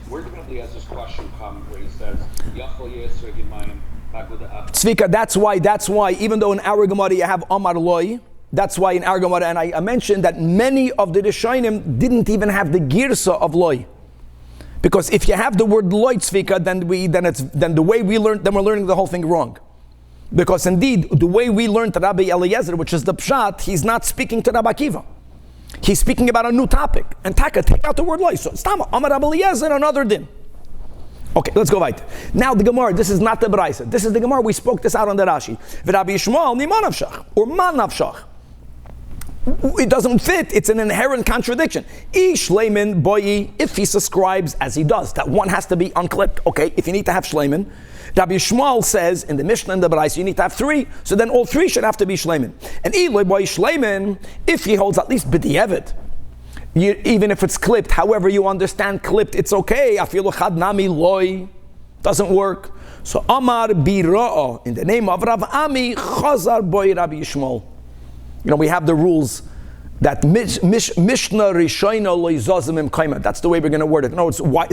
where did Rabbi Eliezer's question come where he says, Yachol Yisra Gimayim, Tzvika, that's why, even though in our Gemara you have Amar Loi, that's why in our Gemara, and I mentioned that many of the Rishonim didn't even have the Girsa of Loi. Because if you have the word Loi Tzvika, then the way we learned, then we're learning the whole thing wrong. Because indeed, the way we learned Rabbi Eliezer, which is the Pshat, he's not speaking to Rabbi Akiva. He's speaking about a new topic. And Taka, take out the word Loi. So, Stama, Amar Rabbi Eliezer, another din. Okay, let's go right. Now the Gemara, this is not the Braisa. This is the Gemara, we spoke this out on the Rashi. V'Rabbi Yishmael niman nafshach, or man nafshach. It doesn't fit, it's an inherent contradiction. Ish Shleiman boyi, if he subscribes as he does, that one has to be unclipped. Okay, if you need to have Shleiman. Rabbi Yishmael says in the Mishnah and the Braisa, you need to have 3, so then all 3 should have to be Shleiman. And Eloi boy Shleiman, if he holds at least b'di'evet, even if it's clipped, however you understand clipped, it's okay. Afilu chad nami loy, doesn't work. So Amar bira'ah, in the name of Rav Ami, chazar boy Rabbi Yishmael. We have the rules that Mishnah Rishoina loy zazim kaima. That's the way we're going to word it. No, why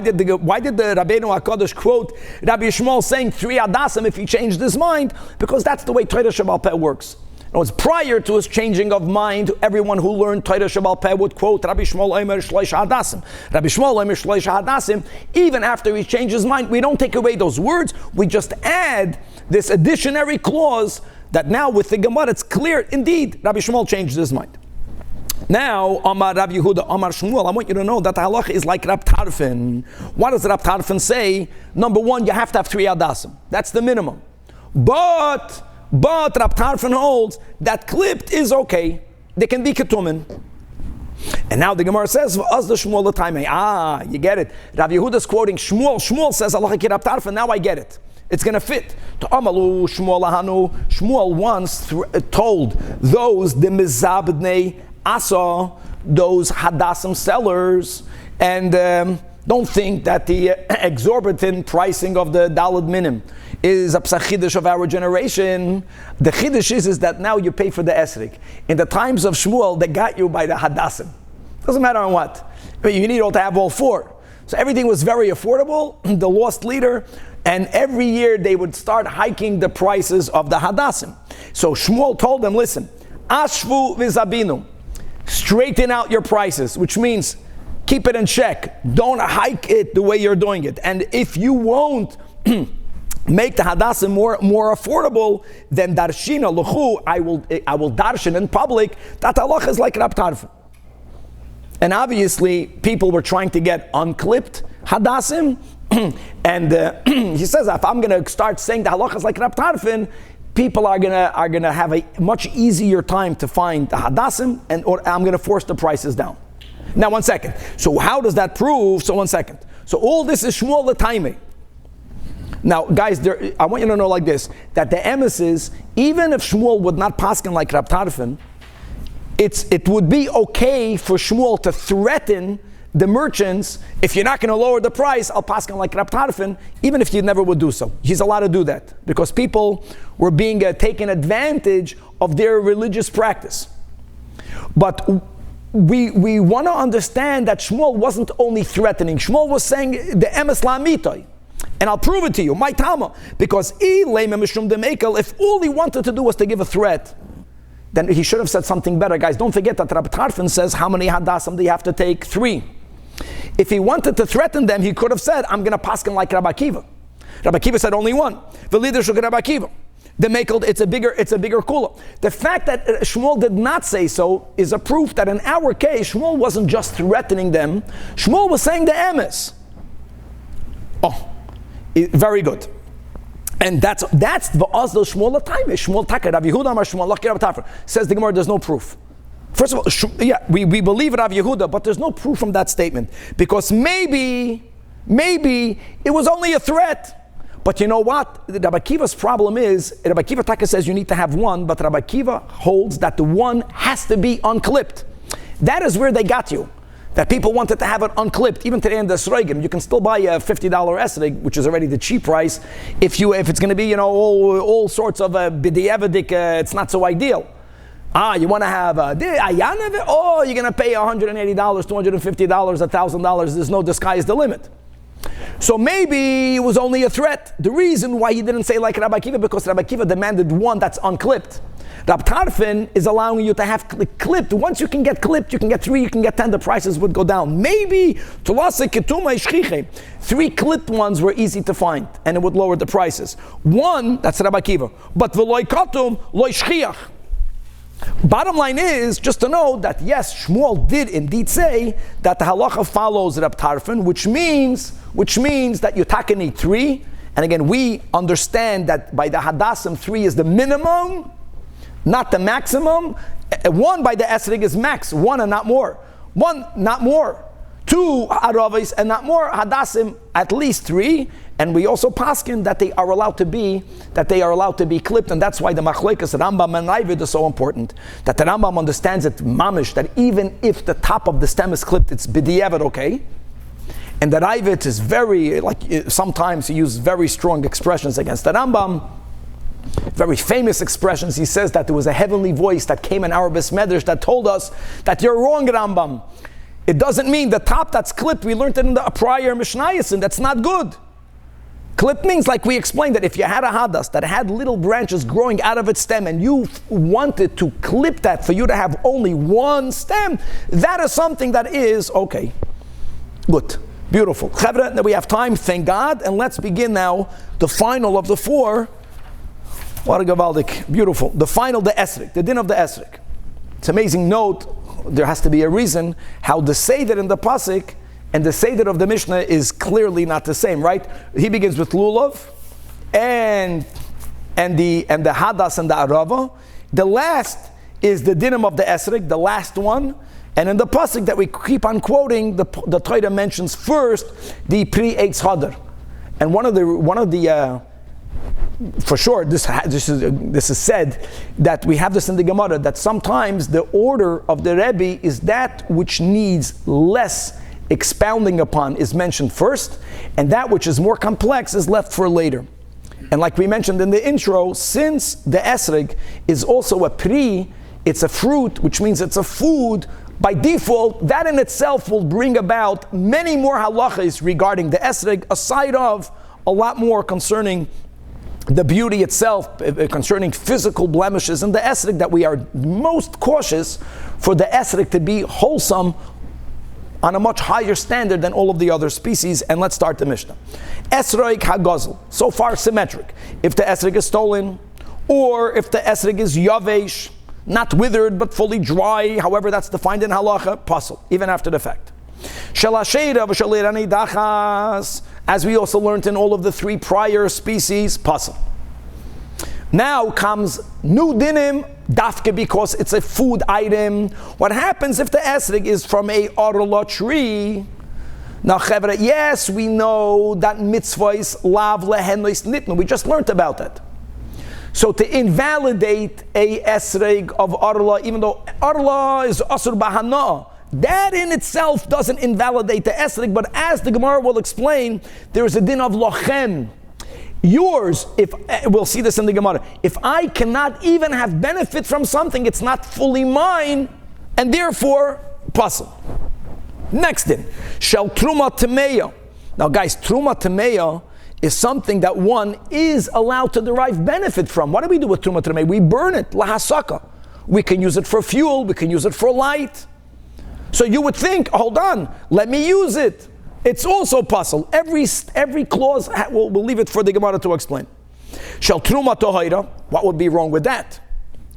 did the Rabbeinu HaKadosh quote Rabbi Yishmael saying 3 adasim if he changed his mind? Because that's the way Torah Shabbat Peh works. It was prior to his changing of mind. Everyone who learned Torah Shabbat Peh would quote Rabbi Shmuel Omer Shleish Hadasim. Rabbi Shmuel Omer Shleish Hadasim. Even after he changed his mind, we don't take away those words. We just add this additionary clause that now with the Gemara it's clear. Indeed, Rabbi Shmuel changed his mind. Now, Amar Rav Yehuda, Amar Shmuel, I want you to know that the halacha is like Rab Tarfon. What does Rab Tarfon say? Number one, you have to have 3 hadasim. That's the minimum. But Rab Tarfon holds that clipped is okay. They can be ketumin. And now the Gemara says, "Us the Shmuel the time." You get it. Rav Yehuda is quoting Shmuel. Shmuel says, "Allah ki Rab Tarfon." Now I get it. It's going to fit. To Amalu Shmuel lahanu. Shmuel once told those the mizabnei asa, those hadasim sellers, and don't think that the exorbitant pricing of the dalad minim is a psachidish of our generation. The chiddush is that now you pay for the esrik. In the times of Shmuel, they got you by the hadasim. Doesn't matter on what. I mean, you need to have all 4. So everything was very affordable. The lost leader, and every year they would start hiking the prices of the hadasim. So Shmuel told them, listen, ashvu v'zabinu, straighten out your prices, which means keep it in check. Don't hike it the way you're doing it. And if you won't make the hadasim more affordable, then darshina luchu, I will darshan in public that halacha is like Rab Tarfon. And obviously, people were trying to get unclipped hadasim, and he says, if I'm going to start saying the halacha is like Rab Tarfon, people are gonna have a much easier time to find the hadasim, or I'm going to force the prices down. Now, 1 second. So how does that prove? So 1 second. So all this is Shmuel l'taimei. Now, guys, I want you to know like this, that the emes is, even if Shmuel would not paskin like Rab Tarfon, it would be okay for Shmuel to threaten the merchants, if you're not going to lower the price, I'll paskin like Rab Tarfon, even if you never would do so. He's allowed to do that, because people were being taken advantage of their religious practice. But we want to understand that Shmuel wasn't only threatening. Shmuel was saying the emes la'mitoi. And I'll prove it to you, my Tama, because if all he wanted to do was to give a threat, then he should have said something better. Guys, don't forget that Rab Tarfon says how many hadasim do you have to take? 3. If he wanted to threaten them, he could have said, I'm going to paskin like Rabbi Akiva. Rabbi Akiva said only 1. The leader should get Rabbi Akiva. The Mekel, it's a bigger kula. The fact that Shmuel did not say so is a proof that in our case, Shmuel wasn't just threatening them. Shmuel was saying the emes. Oh, very good. And that's the Oslo Shmuel l'taimei. Shmuel Taka, Rav Yehuda Amar Shmuel Lach Rav Tarfon. Says the Gemara, there's no proof. First of all, we believe Rav Yehuda, but there's no proof from that statement. Because maybe it was only a threat. But you know what? Rabbi Akiva's problem is, Rabbi Akiva Taka says you need to have 1, but Rabbi Akiva holds that the 1 has to be unclipped. That is where they got you. That people wanted to have it unclipped. Even today in the Sreigim, you can still buy a $50 esrog, which is already the cheap price. If it's going to be, all sorts of b'di'evadik, it's not so ideal. You want to have you're going to pay $180, $250, $1,000. There's no disguise the limit. So maybe it was only a threat. The reason why he didn't say like Rabbi Akiva, because Rabbi Akiva demanded 1 that's unclipped. Rab Tarfon is allowing you to have clipped. Once you can get clipped, you can get 3, you can get 10, the prices would go down. Maybe 3 clipped ones were easy to find, and it would lower the prices. 1, that's Rabbi Akiva. But v'loi katum, loi shchiach. Bottom line is, just to know that yes, Shmuel did indeed say that the halacha follows Rab Tarfon, which means that you need 3. And again, we understand that by the hadasim, 3 is the minimum, not the maximum. 1 by the esrog is max, 1 and not more. 1, not more. 2 aravis and not more. Hadasim, at least 3. And we also paskin that they are allowed to be clipped, and that's why the machlekes Rambam and Ravid is so important. That the Rambam understands it mamish, that even if the top of the stem is clipped, it's b'di'evet okay. And the Ravid is very, sometimes he uses very strong expressions against the Rambam. Very famous expressions. He says that there was a heavenly voice that came in our Bes Medrash that told us that you're wrong, Rambam. It doesn't mean the top that's clipped, we learned it in the prior Mishnayos, and that's not good. Clip means, like we explained, that if you had a hadas that had little branches growing out of its stem and you wanted to clip that for you to have only 1 stem, that is something that is okay. Good. Beautiful. Chevra, that we have time, thank God, and let's begin now the final of the 4. What a gavaldik. Beautiful. The final, the esrog, the din of the esrog. It's an amazing note. there has to be a reason how the Seder in the Pasuk and the Seder of the Mishnah is clearly not the same, right? He begins with Lulav and the Hadas and the Arava. The last is the Dinim of the Esrog, the last one. And in the Pasuk that we keep on quoting, the Torah mentions first the Pri Eitz Hadar. And one of the for sure, this is said that we have this in the Gemara, that sometimes the order of the Rebbe is that which needs less expounding upon is mentioned first, and that which is more complex is left for later. And like we mentioned in the intro, since the esrog is also a pri, it's a fruit, which means it's a food, by default, that in itself will bring about many more halachas regarding the esrog, aside of a lot more concerning the beauty itself, concerning physical blemishes in the esrog, that we are most cautious for the esrog to be wholesome on a much higher standard than all of the other species. And let's start the Mishnah. Esrog hagazel, so far symmetric. If the esrog is stolen, or if the esrog is yavesh, not withered but fully dry, however that's defined in halacha, pasul, even after the fact. As we also learned in all of the three prior species, pasul. Now comes new dinim, dafke, because it's a food item. What happens if the esrog is from a orla tree? Now, chevra, yes, we know that mitzvah is lav lehenois nitnu. We just learned about that. So to invalidate a esrog of orla, even though orla is asur bahana, that in itself doesn't invalidate the esrog. But as the Gemara will explain, there is a din of lochem. Yours, if we'll see this in the Gemara, if I cannot even have benefit from something, it's not fully mine, and therefore pasul. Next din, shel truma temeya. Now guys, truma temeya is something that one is allowed to derive benefit from. What do we do with truma temeya? We burn it, lahasaka. We can use it for fuel, we can use it for light. So you would think, hold on, let me use it. It's also pasul. Every clause, we'll leave it for the Gemara to explain. Shel truma tohira, what would be wrong with that?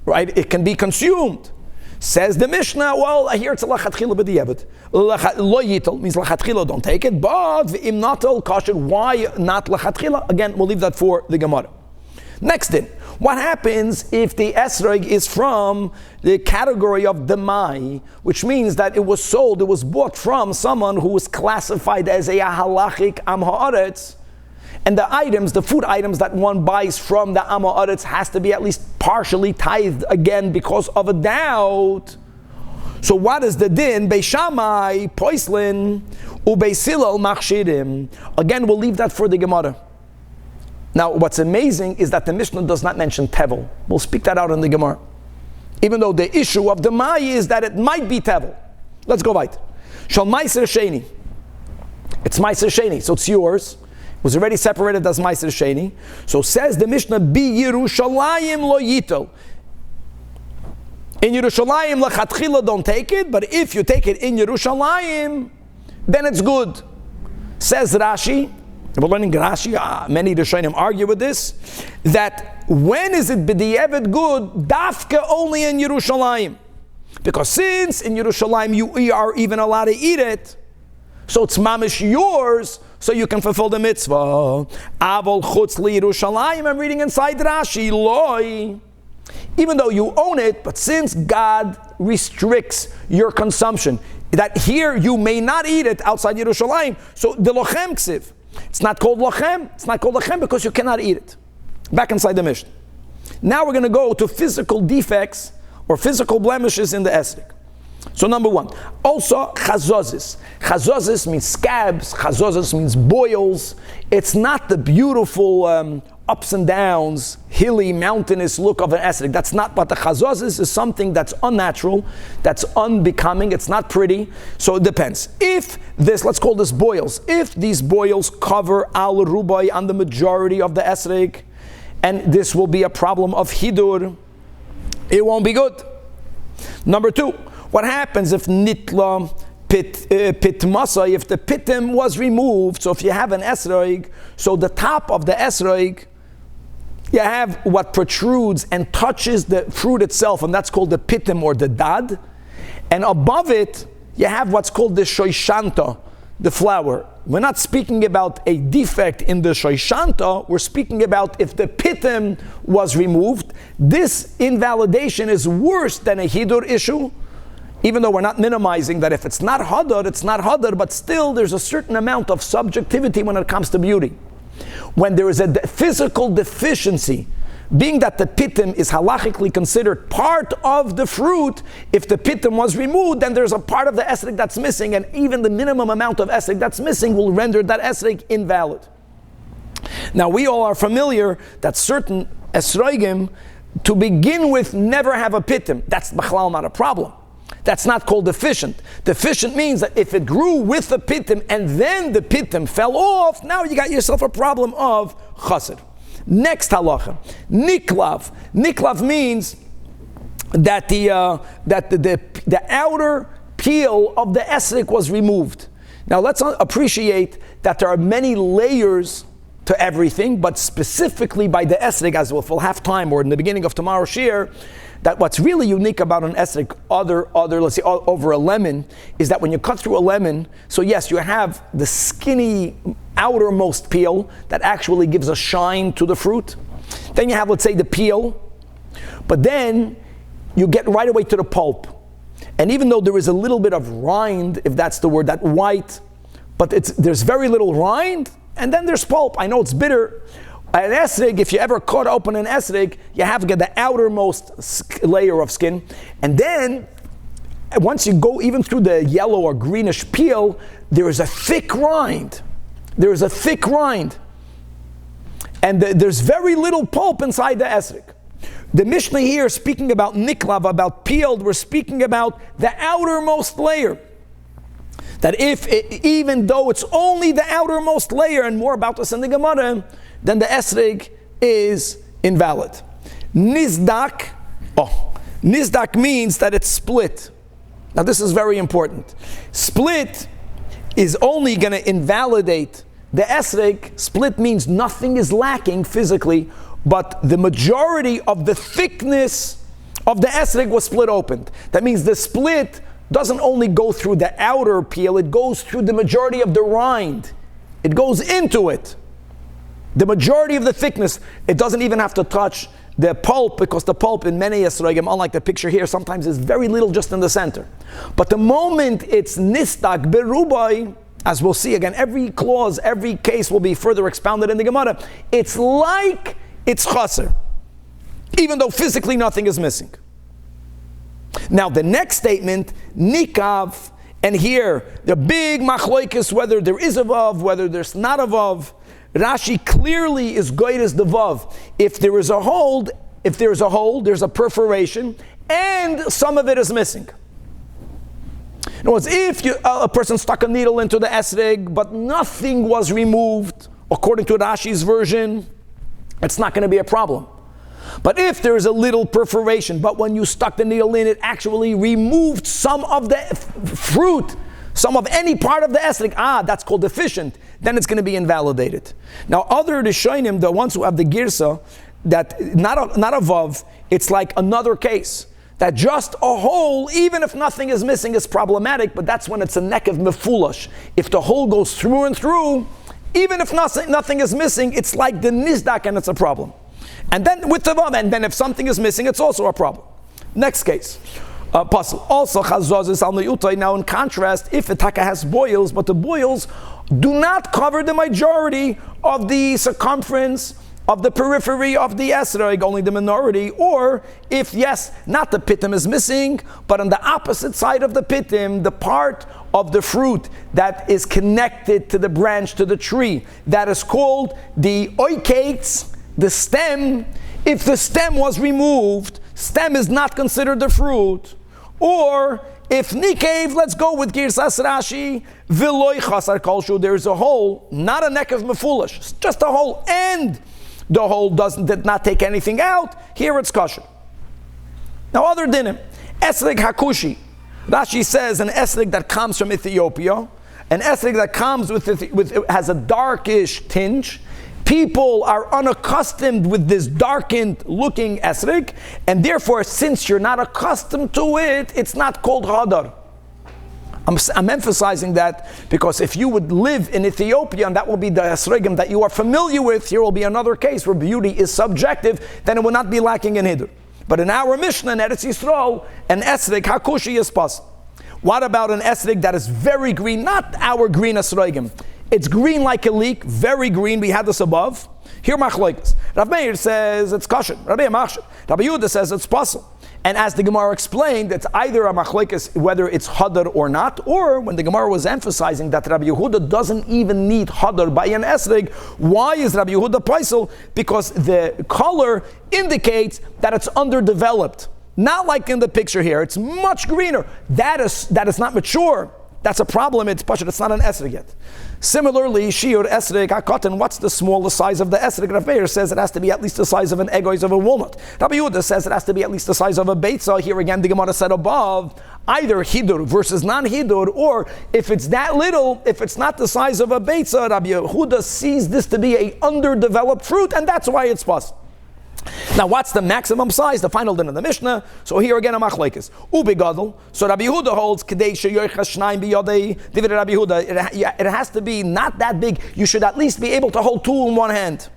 Right? It can be consumed. Says the Mishnah, well, here it's a lachatchila b'di'evet. Lo yitel means lachatchila, don't take it. But v'im natal kasher, why not lachatchila? Again, we'll leave that for the Gemara. Next thing, what happens if the esrog is from the category of demai, which means that it was sold, it was bought from someone who was classified as a halachic am haaretz, and the items, the food items that one buys from the am haaretz has to be at least partially tithed again because of a doubt. So what is the din? Beishamai, poislin, ubeisilal machshirim. Again, we'll leave that for the Gemara. Now, what's amazing is that the Mishnah does not mention tevel. We'll speak that out in the Gemara. Even though the issue of the mai is that it might be tevel. Let's go right. Shal meiser sheni. It's meiser sheni, so it's yours. It was already separated as meiser sheni. So says the Mishnah, Bi Yerushalayim lo yitel. In Yerushalayim lachatchila don't take it, but if you take it in Yerushalayim, then it's good. Says Rashi, we're learning Rashi, many Rishonim argue with this, that when is it b'di'evet good? Dafka only in Yerushalayim. Because since in Yerushalayim you are even allowed to eat it, so it's mamish yours, so you can fulfill the mitzvah. Avol chutz li Yerushalayim, I'm reading inside Rashi, loy. Even though you own it, but since God restricts your consumption, that here you may not eat it outside Yerushalayim, so the lochem ksiv. It's not called lachem. It's not called lachem because you cannot eat it. Back inside the Mishnah. Now we're going to go to physical defects or physical blemishes in the esrog. So number one, also chazozis. Chazozis means scabs. Chazozis means boils. It's not the beautiful ups and downs, hilly, mountainous look of an esrog. That's not what the chazozis is. Something that's unnatural, that's unbecoming. It's not pretty. So it depends. If this, let's call this boils. If these boils cover al rubai on the majority of the esrog, and this will be a problem of hidur, it won't be good. Number two, what happens if nitla pitmasa, if the pitim was removed? So if you have an esrog, so the top of the esrog, you have what protrudes and touches the fruit itself, and that's called the pitim or the dad. And above it, you have what's called the shoishanta, the flour. We're not speaking about a defect in the shoishanta, we're speaking about if the pitim was removed. This invalidation is worse than a hidur issue, even though we're not minimizing that if it's not hadar, it's not hadar, but still there's a certain amount of subjectivity when it comes to beauty. When there is a physical deficiency, being that the pitim is halachically considered part of the fruit, if the pitim was removed, then there's a part of the esrog that's missing, and even the minimum amount of esrog that's missing will render that esrog invalid. Now we all are familiar that certain esrogim, to begin with, never have a pitim. That's b'chlal not a problem. That's not called deficient. Deficient means that if it grew with the pitim and then the pitim fell off, now you got yourself a problem of chassid. Next halacha, niklav. Niklav means that the outer peel of the esrog was removed. Now let's appreciate that there are many layers to everything, but specifically by the esrog, as we'll have time, or in the beginning of tomorrow's shiur, that what's really unique about an esrog, let's say over a lemon, is that when you cut through a lemon, so yes, you have the skinny outermost peel that actually gives a shine to the fruit. Then you have, let's say, the peel, but then you get right away to the pulp. And even though there is a little bit of rind, if that's the word, that white, but there's very little rind, and then there's pulp. I know it's bitter. An esrog, if you ever cut open an esrog, you have to get the outermost layer of skin. And then, once you go even through the yellow or greenish peel, there is a thick rind. There is a thick rind. And there's very little pulp inside the esrog. The Mishnah here, speaking about niklav, about peeled, we're speaking about the outermost layer. That even though it's only the outermost layer, and more about this in the Gemara, then the esrog is invalid. Nizdak means that it's split. Now this is very important. Split is only going to invalidate the esrog. Split means nothing is lacking physically, but the majority of the thickness of the esrog was split open. That means the split doesn't only go through the outer peel, it goes through the majority of the rind. It goes into it. The majority of the thickness, it doesn't even have to touch the pulp, because the pulp in many esrogim, unlike the picture here, sometimes is very little just in the center. But the moment it's nistak berubai, as we'll see again, every clause, every case will be further expounded in the Gemara, it's like it's chaser, even though physically nothing is missing. Now the next statement, nikav, and here the big machloikis, whether there is a vav, whether there's not a vav. Rashi clearly is goyed as the vav. If there is a hole, there's a perforation, and some of it is missing. In other words, if a person stuck a needle into the esrog, but nothing was removed, according to Rashi's version, it's not going to be a problem. But if there is a little perforation, but when you stuck the needle in, it actually removed some of the fruit, some of any part of the esrog, that's called deficient, then it's going to be invalidated. Now, other Rishonim, the ones who have the girsa, that not a vav, it's like another case. That just a hole, even if nothing is missing, is problematic, but that's when it's a neck of mefulash. If the hole goes through and through, even if nothing is missing, it's like the nizdak and it's a problem. And then with the vav, and then if something is missing, it's also a problem. Next case. Puzzle. Also, chazazis al meyutai. Now, in contrast, if a taka has boils, but the boils do not cover the majority of the circumference of the periphery of the esrog, only the minority, or if, yes, not the pitim is missing, but on the opposite side of the pitim, the part of the fruit that is connected to the branch, to the tree, that is called the oikates, the stem. If the stem was removed, stem is not considered the fruit. Or if nikev, let's go with Girsas Rashi, Viloy Chasar Kolshu, there's a hole, not a neck of mefulish, it's just a hole, and the hole did not take anything out, here it's kosher. Now other dinim, esrog hakushi, Rashi says an esrog that comes from Ethiopia, an esrog that comes with has a darkish tinge, people are unaccustomed with this darkened looking esrog, and therefore, since you're not accustomed to it, it's not called hadar. I'm emphasizing that because if you would live in Ethiopia and that will be the esrogim that you are familiar with, here will be another case where beauty is subjective, then it will not be lacking in hidur. But in our Mishnah in Eretz Yisrael, an esrog hakushi is pas. What about an esrog that is very green, not our green esrogim? It's green like a leek, very green. We had this above. Here machlokes. Rav Meir says it's kosher. Rabbi Yehuda says it's pasul. And as the Gemara explained, it's either a machlokes whether it's hadar or not, or when the Gemara was emphasizing that Rabbi Yehuda doesn't even need hadar by an esrog. Why is Rabbi Yehuda pasul? Because the color indicates that it's underdeveloped. Not like in the picture here. It's much greener. That is not mature. That's a problem. It's not an esrog yet. Similarly, shiur, esrog, hakotan, what's the smallest size of the esrog? Rav Meir says it has to be at least the size of an egois of a walnut. Rabbi Yehuda says it has to be at least the size of a beitza. Here again, the Gemara said above, either hidur versus non-hidur, or if it's that little, if it's not the size of a beitza, Rabbi Yehuda sees this to be an underdeveloped fruit, and that's why it's possible. Now, what's the maximum size? The final din of the Mishnah. So here again, a machlekes. Ubi gadol. So Rabbi Yehuda holds kadei sheyoichas shnayim biyodei. Divid Rabbi Yehuda. It has to be not that big. You should at least be able to hold two in one hand.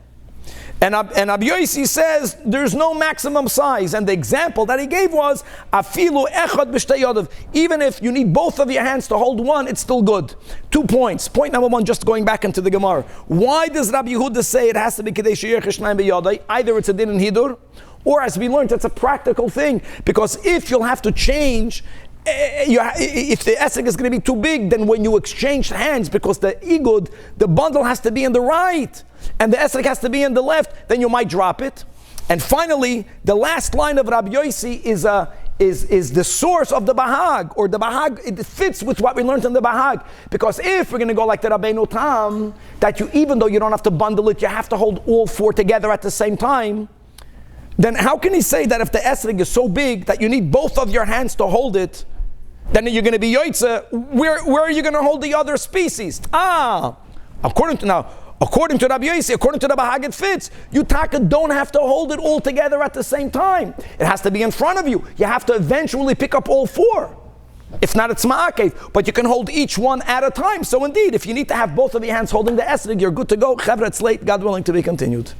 And Rabbi Yossi says there's no maximum size. And the example that he gave was afilu echad b'shtei yodav. Even if you need both of your hands to hold one, it's still good. 2 points. Point number one, just going back into the Gemara. Why does Rabbi Yehuda say it has to be kadei sheyoichas shnayim biyodei? Either it's a din in hidur, or as we learned, it's a practical thing. Because if you'll have to change, if the esrog is going to be too big, then when you exchange hands, because the igud, the bundle has to be in the right, and the esrog has to be in the left, then you might drop it. And finally, the last line of Rabbi Yossi is the source of the bahag, or the bahag, it fits with what we learned in the bahag. Because if we're going to go like the Rabbeinu Tam, that you, even though you don't have to bundle it, you have to hold all four together at the same time, then how can he say that if the esrog is so big that you need both of your hands to hold it, then you're going to be yoitze? Where are you going to hold the other species? According to Rabbi Yossi, according to the Bahag, it fits. You don't have to hold it all together at the same time. It has to be in front of you. You have to eventually pick up all four. If not, it's ma'akev. But you can hold each one at a time. So indeed, if you need to have both of your hands holding the esrog, you're good to go. Chevra, it's late. God willing, to be continued.